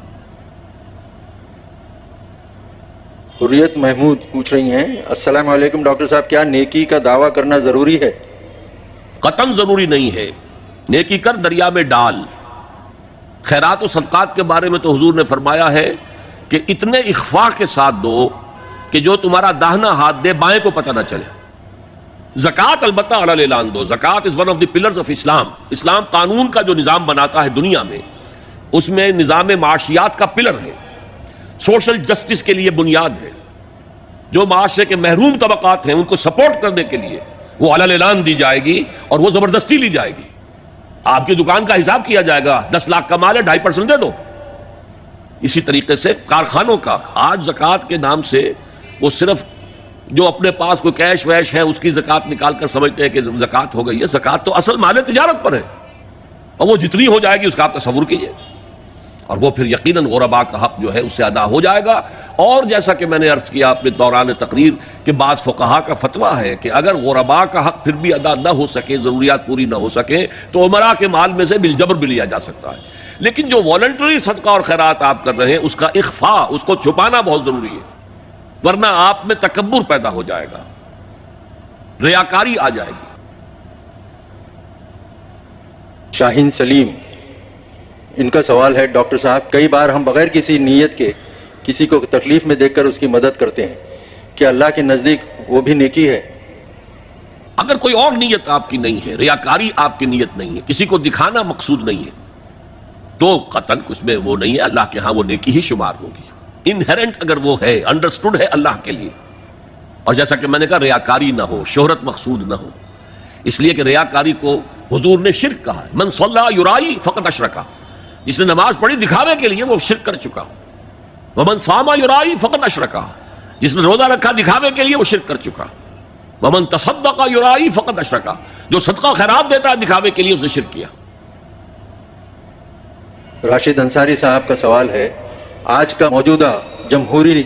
حریت محمود پوچھ رہی ہیں، السلام علیکم ڈاکٹر صاحب، کیا نیکی کا دعویٰ کرنا ضروری ہے؟ قطن ضروری نہیں ہے، نیکی کر دریا میں ڈال. خیرات و صدقات کے بارے میں تو حضور نے فرمایا ہے کہ اتنے اخفاء کے ساتھ دو کہ جو تمہارا داہنا ہاتھ دے بائیں کو پتہ نہ چلے. زکوٰۃ البتہ علی اعلان دو. Zakat is one of the pillars of Islam. Islam قانون کا جو نظام بناتا ہے دنیا میں، اس میں نظام معاشیات کا پلر ہے، سوشل جسٹس کے لیے بنیاد ہے. جو معاشرے کے محروم طبقات ہیں ان کو سپورٹ کرنے کے لیے وہ علی اعلان دی جائے گی اور وہ زبردستی لی جائے گی. آپ کی دکان کا حساب کیا جائے گا، 10 لاکھ کا مال ہے 2.5% دے دو. اسی طریقے سے کارخانوں کا آج زکوٰۃ کے نام سے وہ صرف جو اپنے پاس کوئی کیش ویش ہے اس کی زکوٰۃ نکال کر سمجھتے ہیں کہ زکوٰۃ ہو گئی ہے. زکوٰۃ تو اصل مال تجارت پر ہے اور وہ جتنی ہو جائے گی اس کا آپ تصور کیجئے، اور وہ پھر یقیناً غرباء کا حق جو ہے اس سے ادا ہو جائے گا. اور جیسا کہ میں نے عرض کیا اپنے دوران تقریر کہ بعض فقہا کا فتویٰ ہے کہ اگر غرباء کا حق پھر بھی ادا نہ ہو سکے، ضروریات پوری نہ ہو سکے، تو عمراء کے مال میں سے بالجبر بھی لیا جا سکتا ہے. لیکن جو والنٹری صدقہ اور خیرات آپ کر رہے ہیں اس کا اخفاء، اس کو چھپانا بہت ضروری ہے، ورنہ آپ میں تکبر پیدا ہو جائے گا، ریاکاری آ جائے گی. شاہین سلیم، ان کا سوال ہے ڈاکٹر صاحب، کئی بار ہم بغیر کسی نیت کے کسی کو تکلیف میں دیکھ کر اس کی مدد کرتے ہیں، کیا اللہ کے نزدیک وہ بھی نیکی ہے؟ اگر کوئی اور نیت آپ کی نہیں ہے، ریاکاری آپ کی نیت نہیں ہے، کسی کو دکھانا مقصود نہیں ہے، تو قطعاً اس میں وہ نہیں ہے، اللہ کے ہاں وہ نیکی ہی شمار ہوگی. انہیرنٹ اگر وہ ہے، انڈرسٹوڈ ہے اللہ کے لیے. اور جیسا کہ میں نے کہا ریاکاری نہ ہو، شہرت مقصود نہ ہو، اس لیے کہ ریاکاری کو حضور نے شرک کہا ہے. من صلی یرائی فقد اشرکا، جس نے نماز پڑھی دکھاوے کے لیے وہ شرک کر چکا. ومن صام یرائی فقد اشرکا، جس نے روزہ رکھا دکھاوے کے لیے وہ شرک کر چکا. ومن تصدق یرائی فقد اشرکا، جو صدقہ خیرات دیتا ہے دکھاوے کے لیے اس نے شرک کیا. راشد انصاری صاحب کا سوال ہے، آج کا موجودہ جمہوری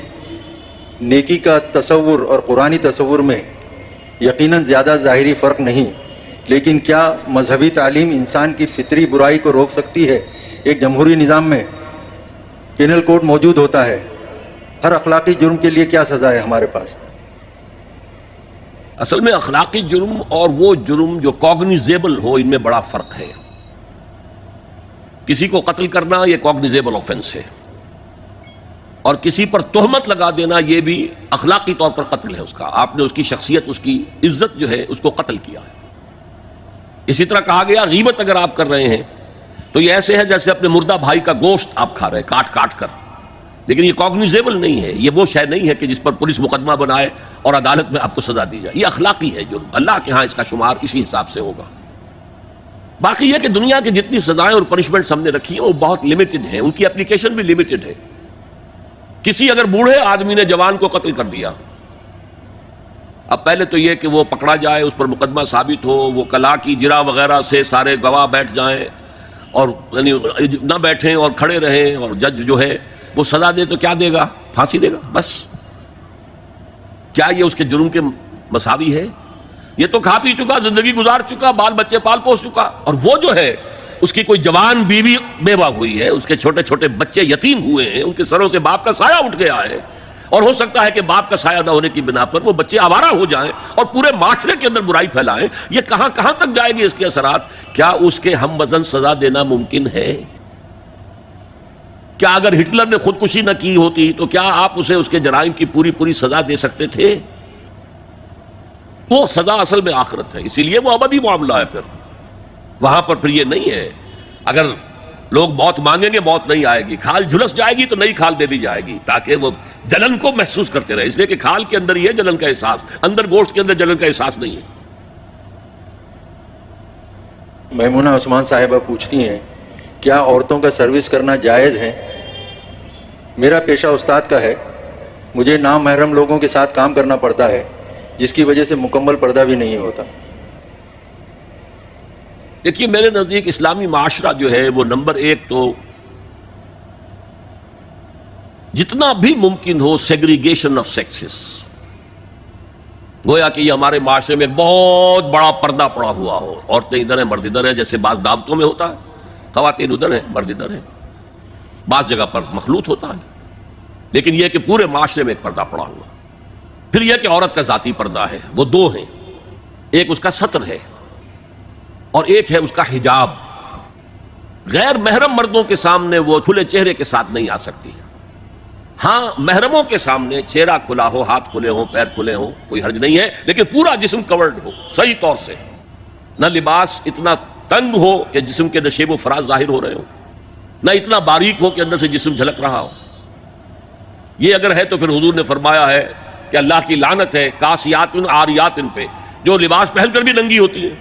نیکی کا تصور اور قرآنی تصور میں یقیناً زیادہ ظاہری فرق نہیں، لیکن کیا مذہبی تعلیم انسان کی فطری برائی کو روک سکتی ہے؟ ایک جمہوری نظام میں پینل کوڈ موجود ہوتا ہے، ہر اخلاقی جرم کے لیے کیا سزا ہے ہمارے پاس؟ اصل میں اخلاقی جرم اور وہ جرم جو کوگنیزیبل ہو ان میں بڑا فرق ہے. کسی کو قتل کرنا یہ کوگنیزیبل آفینس ہے، اور کسی پر تہمت لگا دینا یہ بھی اخلاقی طور پر قتل ہے. اس کا آپ نے اس کی شخصیت، اس کی عزت جو ہے اس کو قتل کیا ہے. اسی طرح کہا گیا غیبت اگر آپ کر رہے ہیں تو یہ ایسے ہے جیسے اپنے مردہ بھائی کا گوشت آپ کھا رہے ہیں کاٹ کاٹ کر. لیکن یہ کوگنیزیبل نہیں ہے، یہ وہ شے نہیں ہے کہ جس پر پولیس مقدمہ بنائے اور عدالت میں آپ کو سزا دی جائے. یہ اخلاقی ہے جرم، اللہ کے ہاں اس کا شمار اسی حساب سے ہوگا. باقی یہ کہ دنیا کی جتنی سزائیں اور پنشمنٹس ہم نے رکھی ہیں وہ بہت لمیٹڈ ہیں، ان کی اپلیکیشن بھی لمیٹڈ ہے. کسی اگر بوڑھے آدمی نے جوان کو قتل کر دیا، اب پہلے تو یہ کہ وہ پکڑا جائے، اس پر مقدمہ ثابت ہو، وہ کلا کی جرا وغیرہ سے سارے گواہ بیٹھ جائیں اور یعنی نہ بیٹھیں اور کھڑے رہیں، اور جج جو ہے وہ سزا دے تو کیا دے گا؟ پھانسی دے گا بس. کیا یہ اس کے جرم کے مساوی ہے؟ یہ تو کھا پی چکا، زندگی گزار چکا، بال بچے پال پوس چکا، اور وہ جو ہے اس کی کوئی جوان بیوی بیوہ ہوئی ہے، اس کے چھوٹے چھوٹے بچے یتیم ہوئے ہیں، ان کے سروں سے باپ کا سایہ اٹھ گیا ہے، اور ہو سکتا ہے کہ باپ کا سایہ نہ ہونے کی بنا پر وہ بچے آوارہ ہو جائیں اور پورے معاشرے کے اندر برائی پھیلائیں. یہ کہاں کہاں تک جائے گی اس کے اثرات؟ کیا اس کے ہم وزن سزا دینا ممکن ہے؟ کیا اگر ہٹلر نے خودکشی نہ کی ہوتی تو کیا آپ اسے اس کے جرائم کی پوری پوری سزا دے سکتے تھے؟ وہ سزا اصل میں آخرت ہے، اسی لیے وہ ابدی معاملہ ہے. پھر وہاں پر پھر یہ نہیں ہے اگر لوگ موت مانگیں گے موت نہیں آئے گی، کھال جھلس جائے گی تو نئی کھال دے دی جائے گی تاکہ وہ جلن کو محسوس کرتے رہے. اس لیے کہ کھال کے اندر ہی ہے جلن کا احساس، اندر گوشت کے اندر جلن کا احساس نہیں ہے. میمونہ عثمان صاحبہ پوچھتی ہیں، کیا عورتوں کا سروس کرنا جائز ہے؟ میرا پیشہ استاد کا ہے، مجھے نامحرم لوگوں کے ساتھ کام کرنا پڑتا ہے جس کی وجہ سے مکمل پردہ بھی نہیں ہوتا. دیکھیے میرے نزدیک اسلامی معاشرہ جو ہے وہ نمبر ایک تو جتنا بھی ممکن ہو سیگریگیشن آف سیکسز. گویا کہ یہ ہمارے معاشرے میں ایک بہت بڑا پردہ پڑا ہوا ہو، عورتیں ادھر ہیں مرد ادھر ہیں، جیسے بعض دعوتوں میں ہوتا ہے خواتین ادھر ہیں مرد ادھر ہیں، بعض جگہ پر مخلوط ہوتا ہے. لیکن یہ کہ پورے معاشرے میں ایک پردہ پڑا ہوا. پھر یہ کہ عورت کا ذاتی پردہ ہے، وہ دو ہیں. ایک اس کا ستر ہے، اور ایک ہے اس کا حجاب. غیر محرم مردوں کے سامنے وہ کھلے چہرے کے ساتھ نہیں آ سکتی. ہاں محرموں کے سامنے چہرہ کھلا ہو، ہاتھ کھلے ہوں، پیر کھلے ہوں، کوئی حرج نہیں ہے، لیکن پورا جسم کورڈ ہو صحیح طور سے. نہ لباس اتنا تنگ ہو کہ جسم کے نشیب و فراز ظاہر ہو رہے ہو، نہ اتنا باریک ہو کہ اندر سے جسم جھلک رہا ہو. یہ اگر ہے تو پھر حضور نے فرمایا ہے کہ اللہ کی لعنت ہے کاسیات عاریات پہ، جو لباس پہن کر بھی ننگی ہوتی ہے.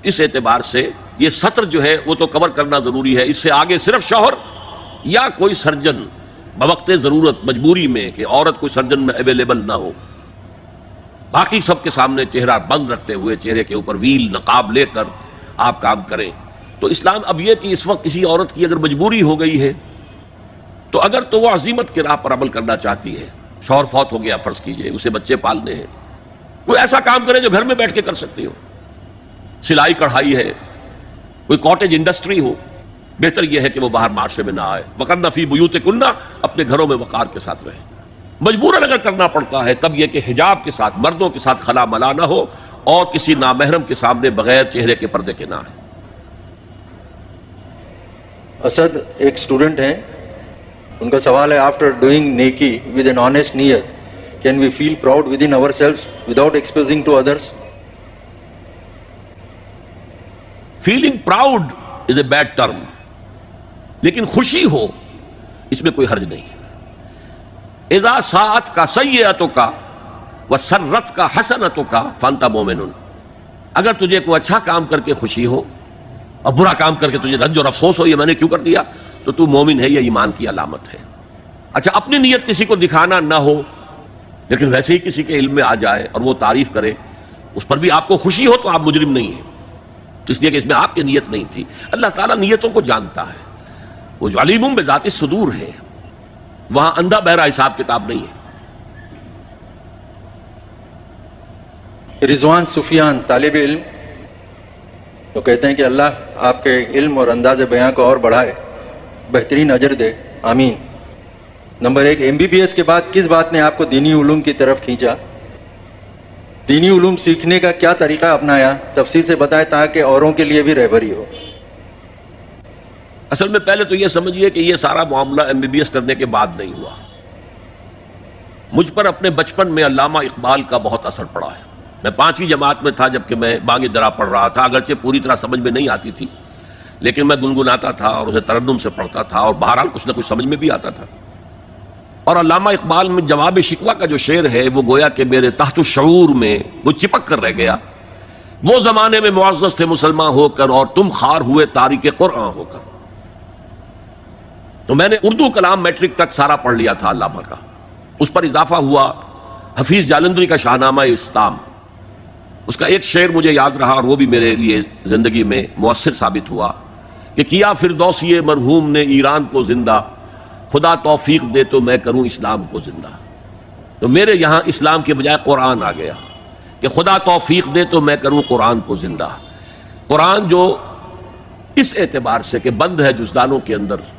اس اعتبار سے یہ سطر جو ہے وہ تو کور کرنا ضروری ہے. اس سے آگے صرف شوہر یا کوئی سرجن بوقت ضرورت مجبوری میں کہ عورت کوئی سرجن میں اویلیبل نہ ہو، باقی سب کے سامنے چہرہ بند رکھتے ہوئے چہرے کے اوپر ویل نقاب لے کر آپ کام کریں. تو اسلام اب یہ کہ اس وقت کسی عورت کی اگر مجبوری ہو گئی ہے تو اگر تو وہ عزیمت کی راہ پر عمل کرنا چاہتی ہے، شوہر فوت ہو گیا فرض کیجئے، اسے بچے پالنے ہیں، کوئی ایسا کام کرے جو گھر میں بیٹھ کے کر سکتی ہو. سلائی کڑھائی ہے، کوئی کاٹیج انڈسٹری ہو، بہتر یہ ہے کہ وہ باہر معاشرے میں نہ آئے. وقرن فی بیوتکن، اپنے گھروں میں وقار کے ساتھ رہیں. مجبوراً اگر کرنا پڑتا ہے تب یہ کہ حجاب کے ساتھ مردوں کے ساتھ خلا ملا نہ ہو اور کسی نامحرم کے سامنے بغیر چہرے کے پردے کے نہ آئے. اسد ایک اسٹوڈنٹ ہیں، ان کا سوال ہے آفٹر ڈوئنگ نیکی ود این آنیسٹ نیت can we feel proud within ourselves without exposing to others? Feeling proud is a bad term, لیکن خوشی ہو اس میں کوئی حرج نہیں. اذا ساعت کا سیئتوں کا و سرت کا حسنتوں کا فانتا مومن. اگر تجھے کوئی اچھا کام کر کے خوشی ہو اور برا کام کر کے تجھے رنج اور افسوس ہو یہ میں نے کیوں کر دیا، تو تو مومن ہے، یہ ایمان کی علامت ہے. اچھا اپنی نیت کسی کو دکھانا نہ ہو لیکن ویسے ہی کسی کے علم میں آ جائے اور وہ تعریف کرے، اس پر بھی آپ کو خوشی ہو تو آپ مجرم نہیں ہیں، اس لیے کہ اس میں آپ کی نیت نہیں تھی. اللہ تعالیٰ نیتوں کو جانتا ہے، وہ جو علیم بذات الصدور ہے، وہاں اندھا بہرا حساب کتاب نہیں ہے. رضوان سفیان طالب علم تو کہتے ہیں کہ اللہ آپ کے علم اور انداز بیان کو اور بڑھائے، بہترین اجر دے، آمین. نمبر 1، MBBS کے بعد کس بات نے آپ کو دینی علوم کی طرف کھینچا؟ دینی علوم سیکھنے کا کیا طریقہ اپنایا؟ تفصیل سے بتائیں تاکہ اوروں کے لیے بھی رہبری ہو. اصل میں پہلے تو یہ سمجھیے کہ یہ سارا معاملہ MBBS کرنے کے بعد نہیں ہوا. مجھ پر اپنے بچپن میں علامہ اقبال کا بہت اثر پڑا ہے. میں 5ویں جماعت میں تھا جبکہ میں بانگ درا پڑھ رہا تھا، اگرچہ پوری طرح سمجھ میں نہیں آتی تھی لیکن میں گنگناتا تھا اور اسے ترنم سے پڑھتا تھا اور بہرحال کچھ نہ کچھ سمجھ میں بھی آتا تھا. اور علامہ اقبال میں جواب شکوہ کا جو شعر ہے وہ گویا کہ میرے تحت الشعور میں وہ چپک کر رہ گیا. وہ زمانے میں معزز تھے مسلمان ہو کر اور تم خار ہوئے تاریک قرآن ہو کر. تو میں نے اردو کلام میٹرک تک سارا پڑھ لیا تھا علامہ کا. اس پر اضافہ ہوا حفیظ جالندری کا شاہنامہ اسلام، اس کا ایک شعر مجھے یاد رہا اور وہ بھی میرے لیے زندگی میں مؤثر ثابت ہوا کہ کیا فردوسی مرحوم نے ایران کو زندہ، خدا توفیق دے تو میں کروں اسلام کو زندہ. تو میرے یہاں اسلام کے بجائے قرآن آ گیا کہ خدا توفیق دے تو میں کروں قرآن کو زندہ. قرآن جو اس اعتبار سے کہ بند ہے جزدانوں کے اندر،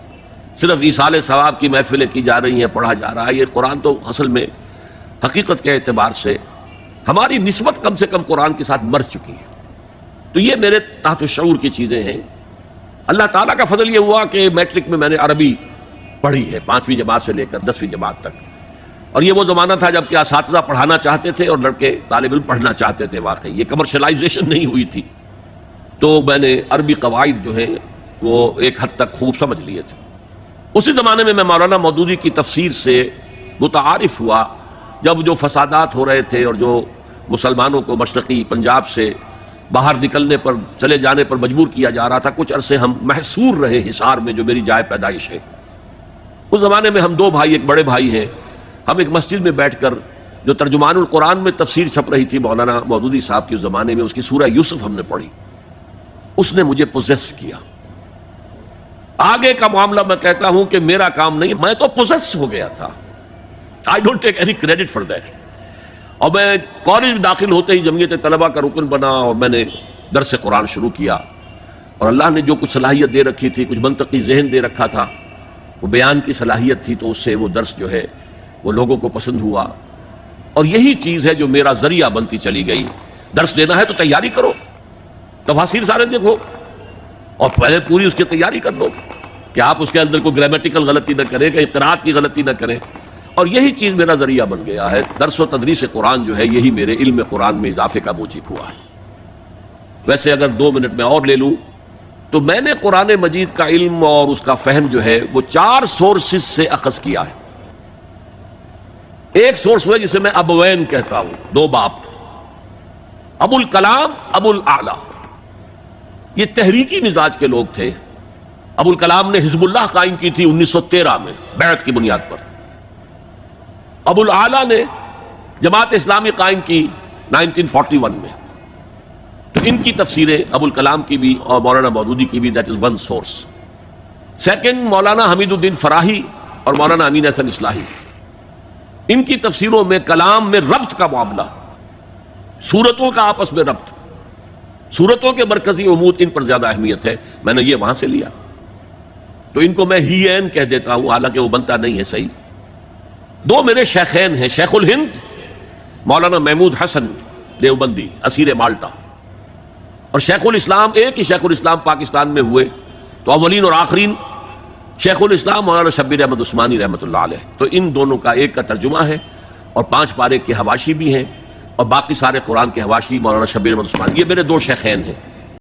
صرف ایصال ثواب کی محفلیں کی جا رہی ہیں، پڑھا جا رہا ہے، یہ قرآن تو اصل میں حقیقت کے اعتبار سے ہماری نسبت کم سے کم قرآن کے ساتھ مر چکی ہے. تو یہ میرے تحت الشعور کی چیزیں ہیں. اللہ تعالیٰ کا فضل یہ ہوا کہ میٹرک میں میں نے عربی پڑھی ہے 5ویں جماعت سے لے کر 10ویں جماعت تک. اور یہ وہ زمانہ تھا جب کہ اساتذہ پڑھانا چاہتے تھے اور لڑکے طالب علم پڑھنا چاہتے تھے. واقعی یہ کمرشلائزیشن نہیں ہوئی تھی. تو میں نے عربی قواعد جو ہیں وہ ایک حد تک خوب سمجھ لیے تھے. اسی زمانے میں مولانا مودودی کی تفسیر سے متعارف ہوا جب جو فسادات ہو رہے تھے اور جو مسلمانوں کو مشرقی پنجاب سے باہر نکلنے پر، چلے جانے پر مجبور کیا جا رہا تھا. کچھ عرصے ہم محصور رہے حصار میں جو میری جائے پیدائش ہے. اس زمانے میں ہم 2 بھائی، ایک بڑے بھائی ہیں، ہم ایک مسجد میں بیٹھ کر جو ترجمان القرآن میں تفسیر چھپ رہی تھی مولانا مودودی صاحب کے زمانے میں، اس کی سورہ یوسف ہم نے پڑھی. اس نے مجھے پوزیس کیا. آگے کا معاملہ میں کہتا ہوں کہ میرا کام نہیں، میں تو پوزیس ہو گیا تھا. I don't take any credit for that. اور میں کالج میں داخل ہوتے ہی جمعیت طلبہ کا رکن بنا اور میں نے درس قرآن شروع کیا. اور اللہ نے جو کچھ صلاحیت دے رکھی تھی، کچھ منطقی ذہن دے رکھا تھا، وہ بیان کی صلاحیت تھی، تو اس سے وہ درس جو ہے وہ لوگوں کو پسند ہوا. اور یہی چیز ہے جو میرا ذریعہ بنتی چلی گئی. درس دینا ہے تو تیاری کرو. تفاسیر سارے دیکھو اور پہلے پوری اس کی تیاری کر لو کہ آپ اس کے اندر کوئی گرامیٹیکل غلطی نہ کریں، کہ قرات کی غلطی نہ کریں. اور یہی چیز میرا ذریعہ بن گیا ہے. درس و تدریس قرآن جو ہے یہی میرے علم قرآن میں اضافے کا موجب ہوا ہے. ویسے اگر 2 منٹ میں اور لے لوں تو میں نے قرآن مجید کا علم اور اس کا فہم جو ہے وہ 4 سورسز سے اخذ کیا ہے. ایک سورس ہے جسے میں ابوین کہتا ہوں، 2 باپ، ابو الکلام ابو الاعلی. یہ تحریکی مزاج کے لوگ تھے. ابو الکلام نے حزب اللہ قائم کی تھی 1913 میں بیعت کی بنیاد پر. ابو الاعلی نے جماعت اسلامی قائم کی 1941 میں. تو ان کی تفسیریں ابو الکلام کی بھی اور مولانا مودودی کی بھی، دیٹ از 1 سورس. سیکنڈ مولانا حمید الدین فراہی اور مولانا امین احسن اصلاحی، ان کی تفسیروں میں کلام میں ربط کا معاملہ، سورتوں کا آپس میں ربط، سورتوں کے مرکزی عمود، ان پر زیادہ اہمیت ہے. میں نے یہ وہاں سے لیا. تو ان کو میں ہی این کہہ دیتا ہوں، حالانکہ وہ بنتا نہیں ہے صحیح. 2 میرے شیخین ہیں، شیخ الہند مولانا محمود حسن دیوبندی اسیر مالٹا، اور شیخ الاسلام، ایک ہی شیخ الاسلام پاکستان میں ہوئے تو اولین اور آخرین شیخ الاسلام مولانا شبیر احمد عثمانی رحمۃ اللہ علیہ. تو ان دونوں کا ایک کا ترجمہ ہے اور 5 پارے کے حواشی بھی ہیں، اور باقی سارے قرآن کے حواشی مولانا شبیر احمد عثمانی. یہ میرے 2 شیخین ہیں.